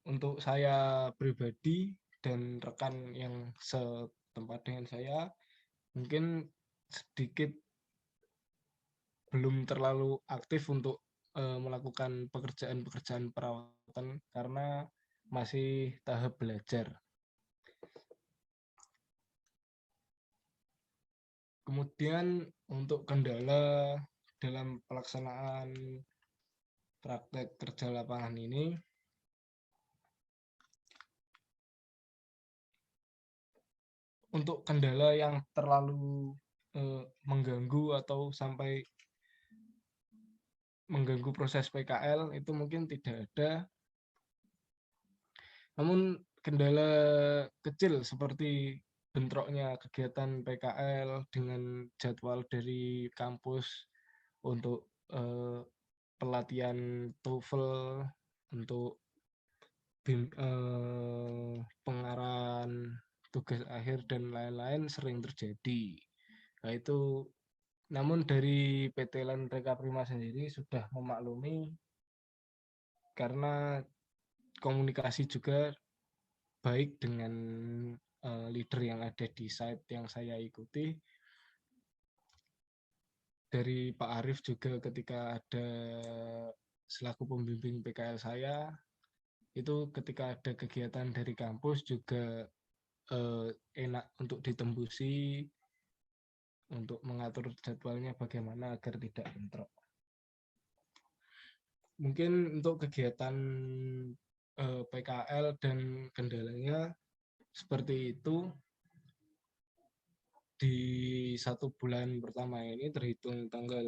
untuk saya pribadi dan rekan yang setempat dengan saya, mungkin sedikit belum terlalu aktif untuk melakukan pekerjaan perawatan karena masih tahap belajar. Kemudian untuk kendala dalam pelaksanaan praktek kerja lapangan ini, untuk kendala yang terlalu mengganggu atau sampai mengganggu proses PKL itu mungkin tidak ada. Namun kendala kecil seperti bentroknya kegiatan PKL dengan jadwal dari kampus untuk pelatihan TOEFL, untuk pengarahan tugas akhir dan lain-lain sering terjadi. Nah, itu namun dari PT Landreka Prima sendiri sudah memaklumi karena komunikasi juga baik dengan leader yang ada di site yang saya ikuti. Dari Pak Arief juga ketika ada selaku pembimbing PKL saya, itu ketika ada kegiatan dari kampus juga enak untuk ditembusi, untuk mengatur jadwalnya bagaimana agar tidak bentrok. Mungkin untuk kegiatan PKL dan kendalanya seperti itu. Di 1 bulan pertama ini terhitung tanggal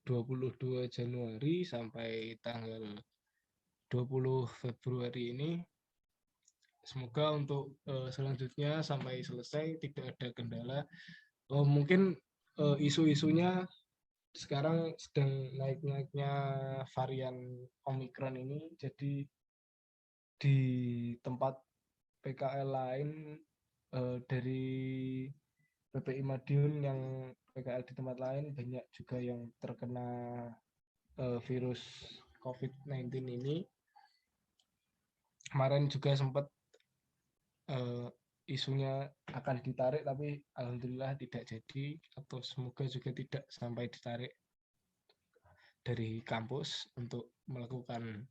22 Januari sampai tanggal 20 Februari ini, semoga untuk selanjutnya sampai selesai tidak ada kendala. Mungkin isu-isunya sekarang sedang naik-naiknya varian Omicron ini, jadi di tempat PKL lain dari PPI Madiun yang PKL di tempat lain banyak juga yang terkena virus COVID-19 ini. Kemarin juga sempat isunya akan ditarik, tapi alhamdulillah tidak jadi, atau semoga juga tidak sampai ditarik dari kampus untuk melakukan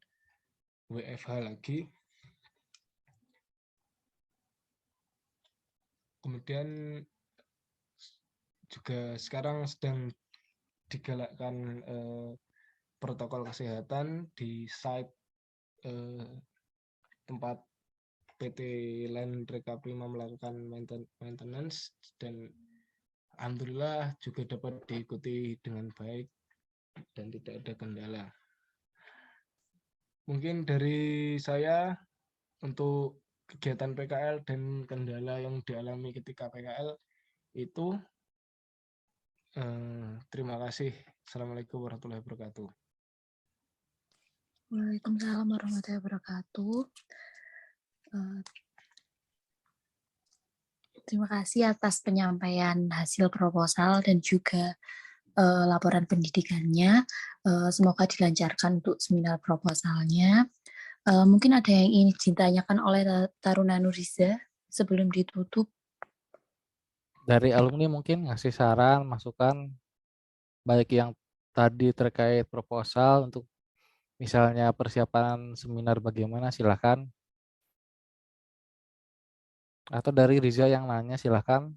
WFH lagi. Kemudian juga sekarang sedang digalakkan protokol kesehatan di site tempat PT Landreka Prima melakukan maintenance, dan alhamdulillah juga dapat diikuti dengan baik dan tidak ada kendala. Mungkin dari saya untuk kegiatan PKL dan kendala yang dialami ketika PKL itu. Terima kasih. Assalamualaikum warahmatullahi wabarakatuh. Waalaikumsalam warahmatullahi wabarakatuh. Terima kasih atas penyampaian hasil proposal dan juga laporan pendidikannya. Semoga dilancarkan untuk seminar proposalnya. Mungkin ada yang ingin ditanyakan oleh Taruna Nuriza sebelum ditutup. Dari alumni mungkin ngasih saran, masukan, baik yang tadi terkait proposal untuk misalnya persiapan seminar bagaimana, silakan. Atau dari Riza yang nanya, silakan.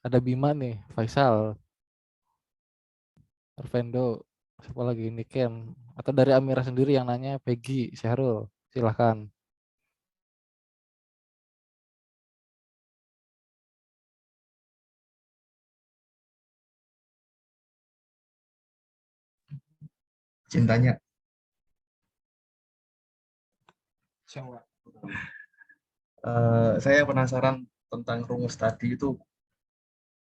Ada Bima nih, Faisal, Arvendo, siapa lagi, Niken. Atau dari Amira sendiri yang nanya, Peggy, Syahrul, silakan. Cintanya. Jawa. Saya penasaran tentang rumus tadi itu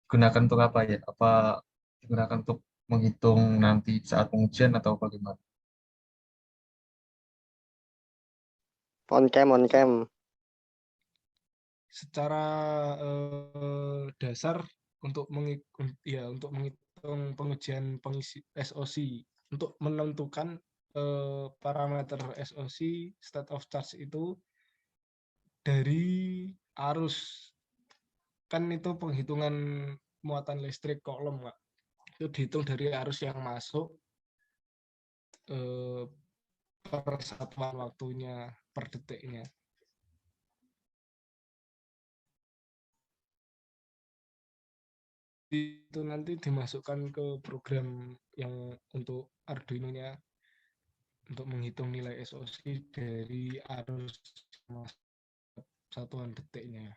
gunakan untuk apa ya? Apa digunakan untuk menghitung nanti saat pengujian atau bagaimana? On cam. Secara dasar untuk menghitung pengujian pengisi SOC untuk menentukan parameter SOC state of charge itu dari arus, kan itu penghitungan muatan listrik kolom, Pak. Itu dihitung dari arus yang masuk per satuan waktunya per detiknya. Itu nanti dimasukkan ke program yang untuk Arduino-nya untuk menghitung nilai SOC dari arus satuan detiknya.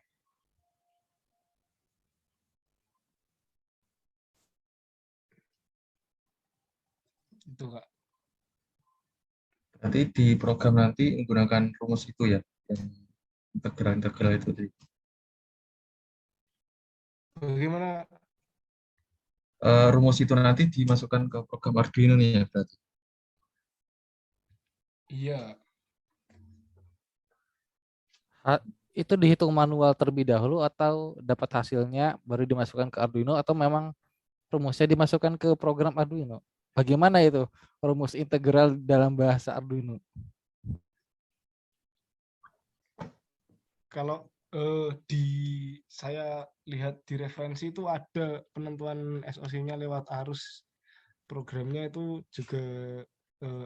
Itu, Kak. Nanti di program nanti menggunakan rumus itu ya, yang integral itu tadi. Bagaimana? Rumus itu nanti dimasukkan ke program Arduino nih ya berarti. Iya. Itu dihitung manual terlebih dahulu atau dapat hasilnya baru dimasukkan ke Arduino atau memang rumusnya dimasukkan ke program Arduino? Bagaimana itu rumus integral dalam bahasa Arduino? Kalau saya lihat di referensi itu ada penentuan SOC-nya lewat arus. Programnya itu juga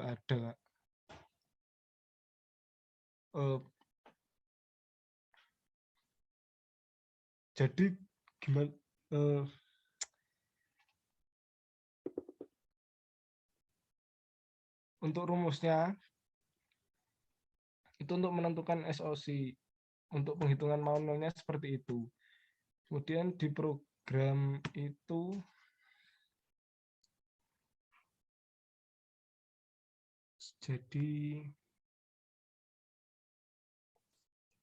ada. Jadi gimana? Untuk rumusnya itu untuk menentukan SOC. Untuk penghitungan manualnya seperti itu. Kemudian di program itu jadi,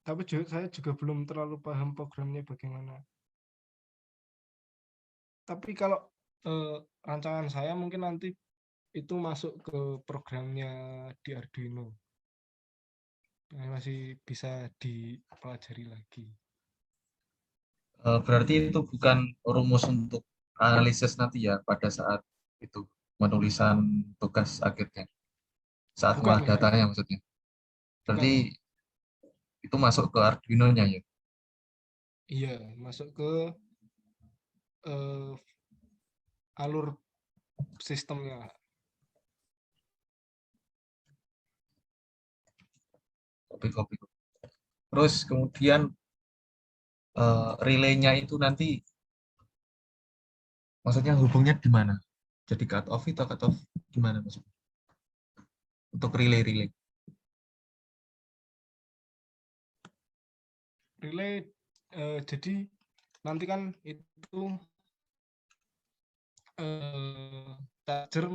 tapi saya juga belum terlalu paham programnya bagaimana. Tapi kalau rancangan saya mungkin nanti itu masuk ke programnya di Arduino. Masih bisa dipelajari lagi. Berarti itu bukan rumus untuk analisis nanti ya pada saat itu penulisan tugas akhirnya. Saat Bukan, mengolah datanya maksudnya. Berarti itu masuk ke Arduino-nya ya? Iya, masuk ke alur sistemnya. Kopi. Terus kemudian relaynya itu nanti maksudnya hubungnya di mana? Jadi cut off itu cut off gimana maksudnya? Untuk relay. Relay jadi nanti kan itu charger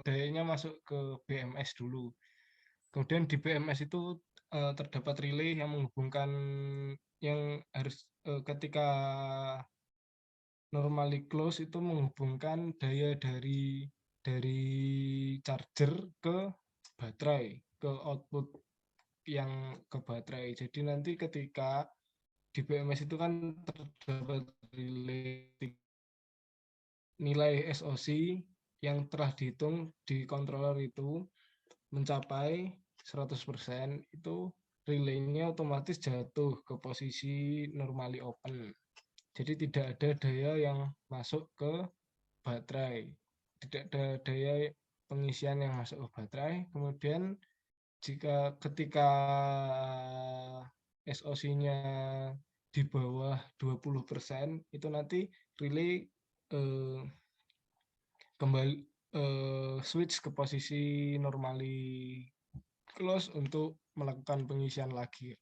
dayanya masuk ke BMS dulu. Kemudian di BMS itu terdapat relay yang menghubungkan, yang harus ketika normally close itu menghubungkan daya dari dari charger ke baterai, ke output yang ke baterai. Jadi nanti ketika di BMS itu kan terdapat nilai SOC yang telah dihitung di controller itu mencapai 100%, itu relay-nya otomatis jatuh ke posisi normally open. Jadi tidak ada daya yang masuk ke baterai. Tidak ada daya pengisian yang masuk ke baterai. Kemudian ketika SOC-nya di bawah 20%, itu nanti relay kembali switch ke posisi normally close untuk melakukan pengisian lagi.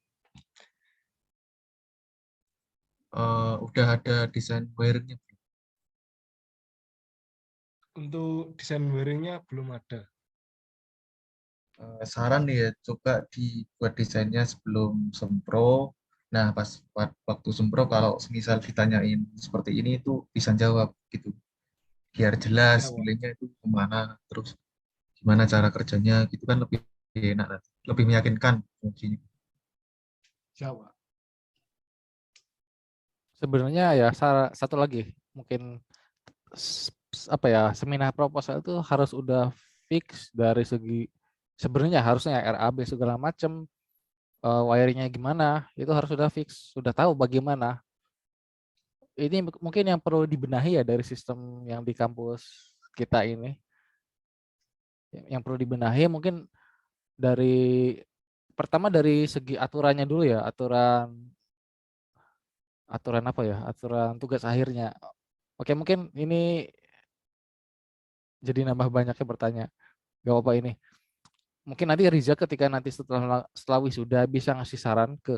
Udah ada desain wiring-nya belum? Untuk desain wiring-nya belum ada. Saran nih ya, coba dibuat desainnya sebelum sempro. Nah, pas waktu sempro kalau semisal ditanyain seperti ini itu bisa jawab gitu. Biar jelas Siap, Pak. nilainya itu kemana, terus gimana cara kerjanya gitu kan lebih enak nanti. Lebih meyakinkan fungsinya. Siap, Pak. Sebenarnya ya satu lagi mungkin apa ya, seminar proposal itu harus udah fix dari segi sebenarnya harusnya RAB segala macam, wiringnya gimana itu harus sudah fix, sudah tahu bagaimana. Ini mungkin yang perlu dibenahi ya dari sistem yang di kampus kita ini. Yang perlu dibenahi mungkin dari pertama dari segi aturannya dulu ya, aturan apa ya, aturan tugas akhirnya. Oke, mungkin ini jadi nambah banyaknya bertanya. Gak apa-apa ini. Mungkin nanti Riza ketika nanti setelah wisuda bisa ngasih saran ke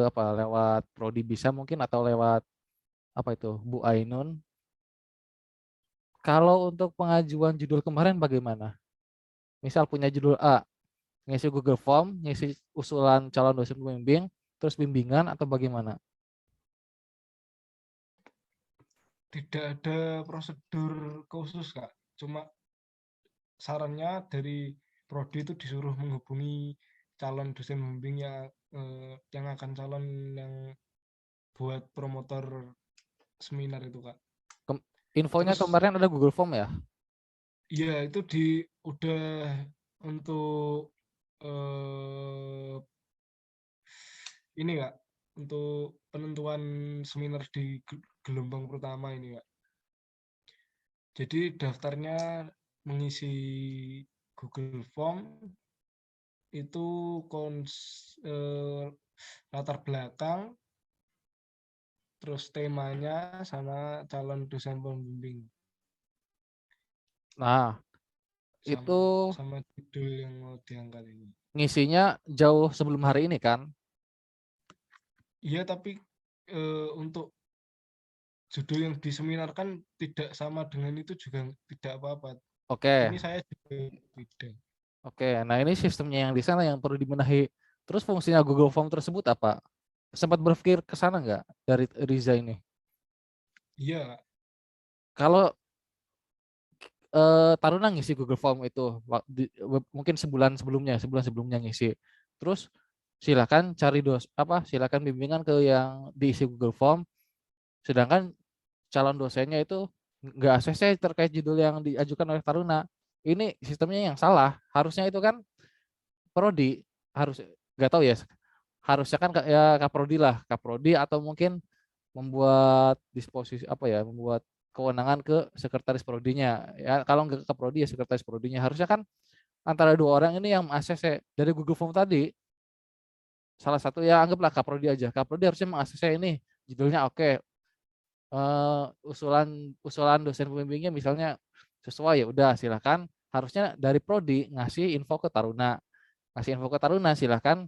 apa lewat prodi bisa mungkin atau lewat apa itu Bu Ainun. Kalau untuk pengajuan judul kemarin bagaimana? Misal punya judul A, ngisi Google Form, ngisi usulan calon dosen pembimbing, terus bimbingan atau bagaimana? Tidak ada prosedur khusus, Kak. Cuma sarannya dari prodi itu disuruh menghubungi calon dosen pembimbing yang akan calon yang buat promotor seminar itu, Kak. Infonya Terus kemarin ada Google Form ya? ya itu udah untuk ini, Kak, untuk penentuan seminar di gelombang pertama ini, Kak. Jadi daftarnya mengisi Google Form itu latar belakang, terus temanya sama calon dosen pembimbing, Nah, sama itu sama judul yang mau diangkat ini. ngisinya jauh sebelum hari ini kan? Iya, tapi untuk judul yang diseminarkan tidak sama dengan itu juga tidak apa-apa. Oke, Ini saya juga beda. oke. Nah ini sistemnya yang di sana yang perlu dibenahi. Terus fungsinya Google Form tersebut apa? Sempat berpikir ke sana nggak dari Riza ini? Iya, Kak. Kalau Taruna ngisi Google Form itu mungkin sebulan sebelumnya ngisi. Terus silakan cari silakan bimbingan ke yang diisi Google Form. Sedangkan calon dosennya itu nggak ACC terkait judul yang diajukan oleh Taruna. Ini sistemnya yang salah. Harusnya itu kan prodi harus nggak tahu ya. Harusnya kan ya kaprodi lah, kaprodi atau mungkin membuat disposisi apa ya, membuat kewenangan ke sekretaris prodinya. Ya kalau nggak ke prodi ya sekretaris prodinya. Harusnya kan antara dua orang ini yang ACC dari Google Form tadi. Salah satu ya anggaplah kaprodi aja. Kaprodi harusnya meng-ACC ini judulnya oke. Usulan dosen pembimbingnya misalnya sesuai ya udah silakan. Harusnya dari prodi ngasih info ke Taruna. Ngasih info ke Taruna silakan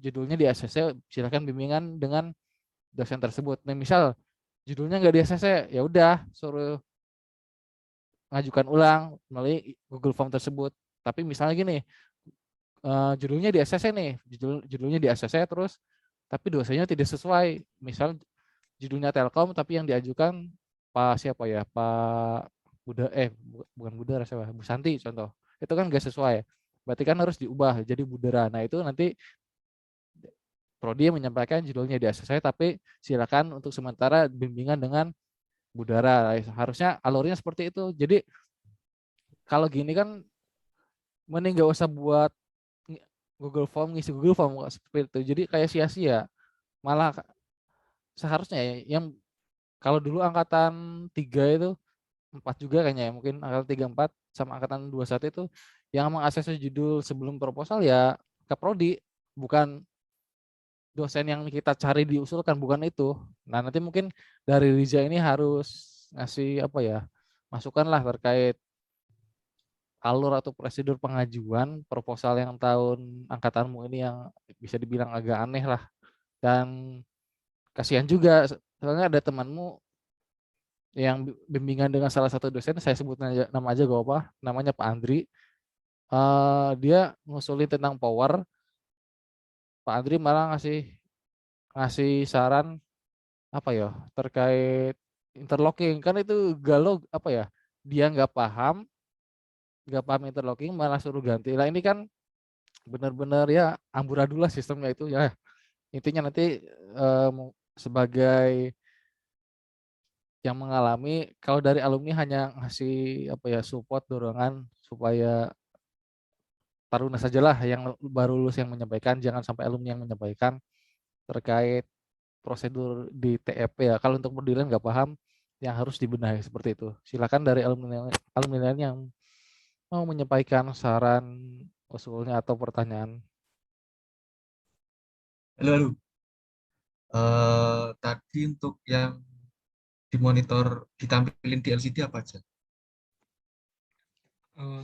judulnya di ACC, silakan bimbingan dengan dosen tersebut. Nah, misal judulnya nggak di ACC, ya udah suruh ngajukan ulang melalui Google Form tersebut. Tapi misalnya gini, judulnya di ACC nih, judulnya di ACC terus, tapi dosennya tidak sesuai. Misal judulnya Telkom, tapi yang diajukan Pak siapa ya, Pak bukan Budara siapa? Bu Santi contoh. Itu kan nggak sesuai. Berarti kan harus diubah jadi Budara. Nah, itu nanti prodi yang menyampaikan judulnya di ASESAI, tapi silakan untuk sementara bimbingan dengan Budara. Harusnya alurnya seperti itu. Jadi kalau gini kan mending nggak usah buat Google Form, ngisi Google Form seperti itu. Jadi kayak sia-sia. Malah seharusnya ya, yang kalau dulu angkatan 3 itu 4 juga kayaknya ya, mungkin angkatan 3 4 sama angkatan 21 itu yang mengakses judul sebelum proposal ya ke prodi, bukan dosen yang kita cari diusulkan, bukan itu. Nah, nanti mungkin dari Riza ini harus ngasih apa ya, masukan lah terkait alur atau prosedur pengajuan proposal yang tahun angkatanmu ini yang bisa dibilang agak aneh lah. Dan kasihan juga, soalnya ada temanmu yang bimbingan dengan salah satu dosen, saya sebut nama aja gak apa, namanya Pak Andri. Dia ngusulin tentang power, Pak Andri malah ngasih saran apa ya terkait interlocking, kan itu galau apa ya, dia nggak paham interlocking malah suruh ganti. Nah, ini kan benar-benar ya amburadul lah sistemnya itu ya. Intinya nanti sebagai yang mengalami, kalau dari alumni hanya ngasih apa ya support, dorongan supaya Taruna sajalah yang baru lulus yang menyampaikan, jangan sampai alumni yang menyampaikan terkait prosedur di TEP ya. Kalau untuk perdilan nggak paham, yang harus dibenahi seperti itu. Silakan dari alumni alumni yang mau menyampaikan saran, usulnya atau pertanyaan. Halo, halo. Tadi untuk yang dimonitor ditampilin di LCD apa aja?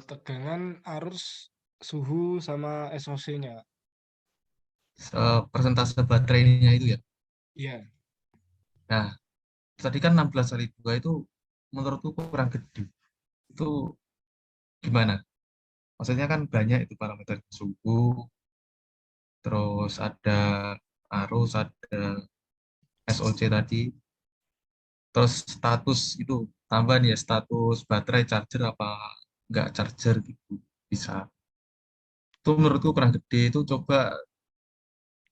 Tegangan, arus, suhu, sama SOC-nya. Persentase baterainya itu ya. Iya, Nah, tadi kan 16 kali 2 itu menurutku kurang gede. Itu gimana? Maksudnya kan banyak itu parameter suhu, terus ada arus, ada SOC tadi, terus status itu tambahan ya, status baterai charger apa enggak charger gitu bisa. Itu menurutku kurang gede, itu coba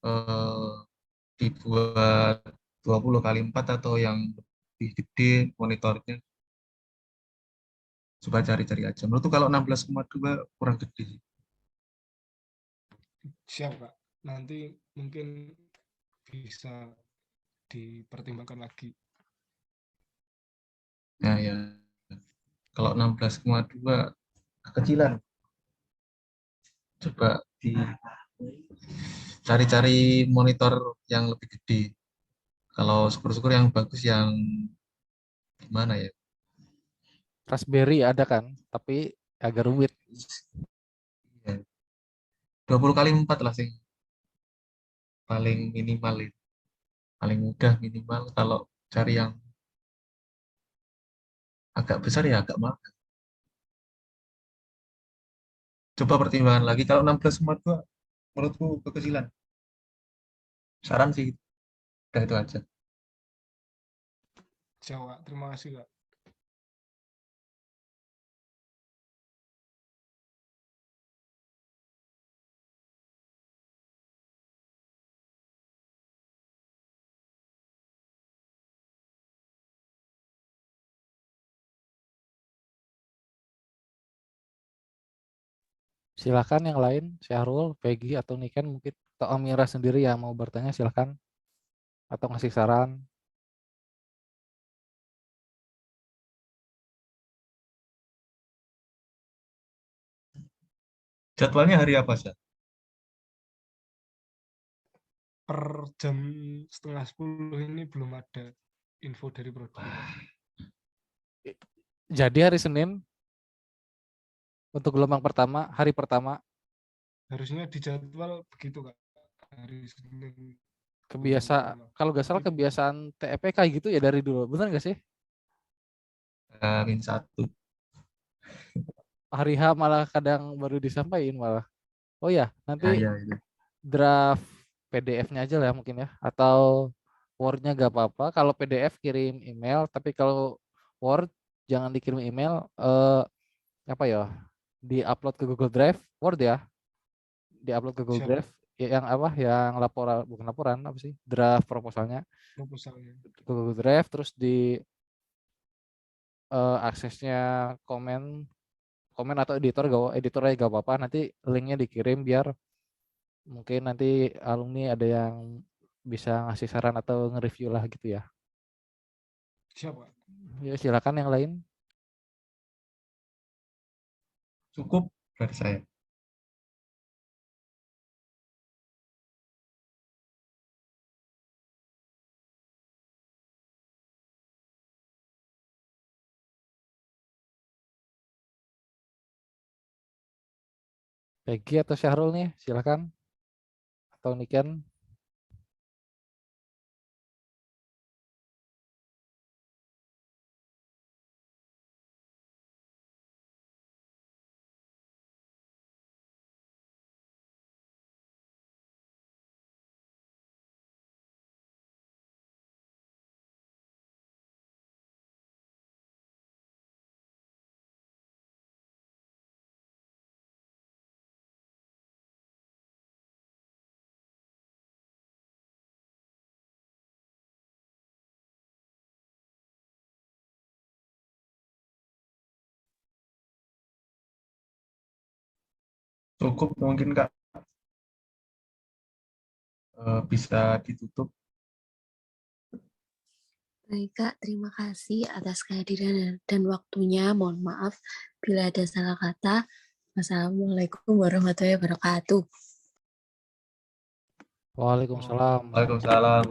eh, dibuat 20 kali 4 atau yang lebih gede monitornya, coba cari-cari aja. Menurutku kalau 16,2 kurang gede sih. siap Kak. Nanti mungkin bisa dipertimbangkan lagi. Nah ya, kalau 16,2 kekecilan, coba dicari-cari monitor yang lebih gede. Kalau syukur-syukur yang bagus yang gimana ya? Raspberry ada kan, tapi agak rumit. Ya, 20 kali 4 lah sih. Paling minimal itu. Paling mudah minimal, kalau cari yang agak besar ya agak mahal. Coba pertimbangan lagi, kalau 16,2 menurutku kekecilan. Saran sih, udah itu aja. Siap Kak. Terima kasih Kak. Silakan yang lain, Syahrul, Peggy atau Niken mungkin, atau Amira sendiri yang mau bertanya silakan atau ngasih saran. Jadwalnya hari apa sih? Per jam 9:30 ini belum ada info dari prodi. Jadi hari Senin untuk gelombang pertama, hari pertama, Harusnya di jadwal begitu Kak. Hari Senin gelombang kebiasa pertama. kalau nggak salah Tapi kebiasaan TEP kayak gitu ya dari dulu, benar nggak sih? Min 1. Hari H malah kadang baru disampaikan malah. Oh ya, nanti Ya, ya, itu. draft PDF-nya aja lah mungkin ya, atau Word-nya nggak apa-apa. Kalau PDF kirim email, tapi kalau Word jangan dikirim email, apa ya, di-upload ke Google Drive, Word ya, di-upload ke Google Siap. Drive, yang apa, yang laporan, bukan laporan, apa sih, draft proposalnya Proposalnya. ke Google Drive, terus di aksesnya komen atau editornya gak apa-apa, nanti linknya dikirim biar mungkin nanti alumni ada yang bisa ngasih saran atau nge-review lah gitu ya. Siap, Pak. Ya silakan yang lain. Cukup dari saya. Peggy atau Syahrul nih, silakan. Atau Niken. Cukup mungkin Kak. Bisa ditutup. Baik Kak, terima kasih atas kehadiran dan waktunya. Mohon maaf bila ada salah kata. Wassalamualaikum warahmatullahi wabarakatuh. Waalaikumsalam. Waalaikumsalam.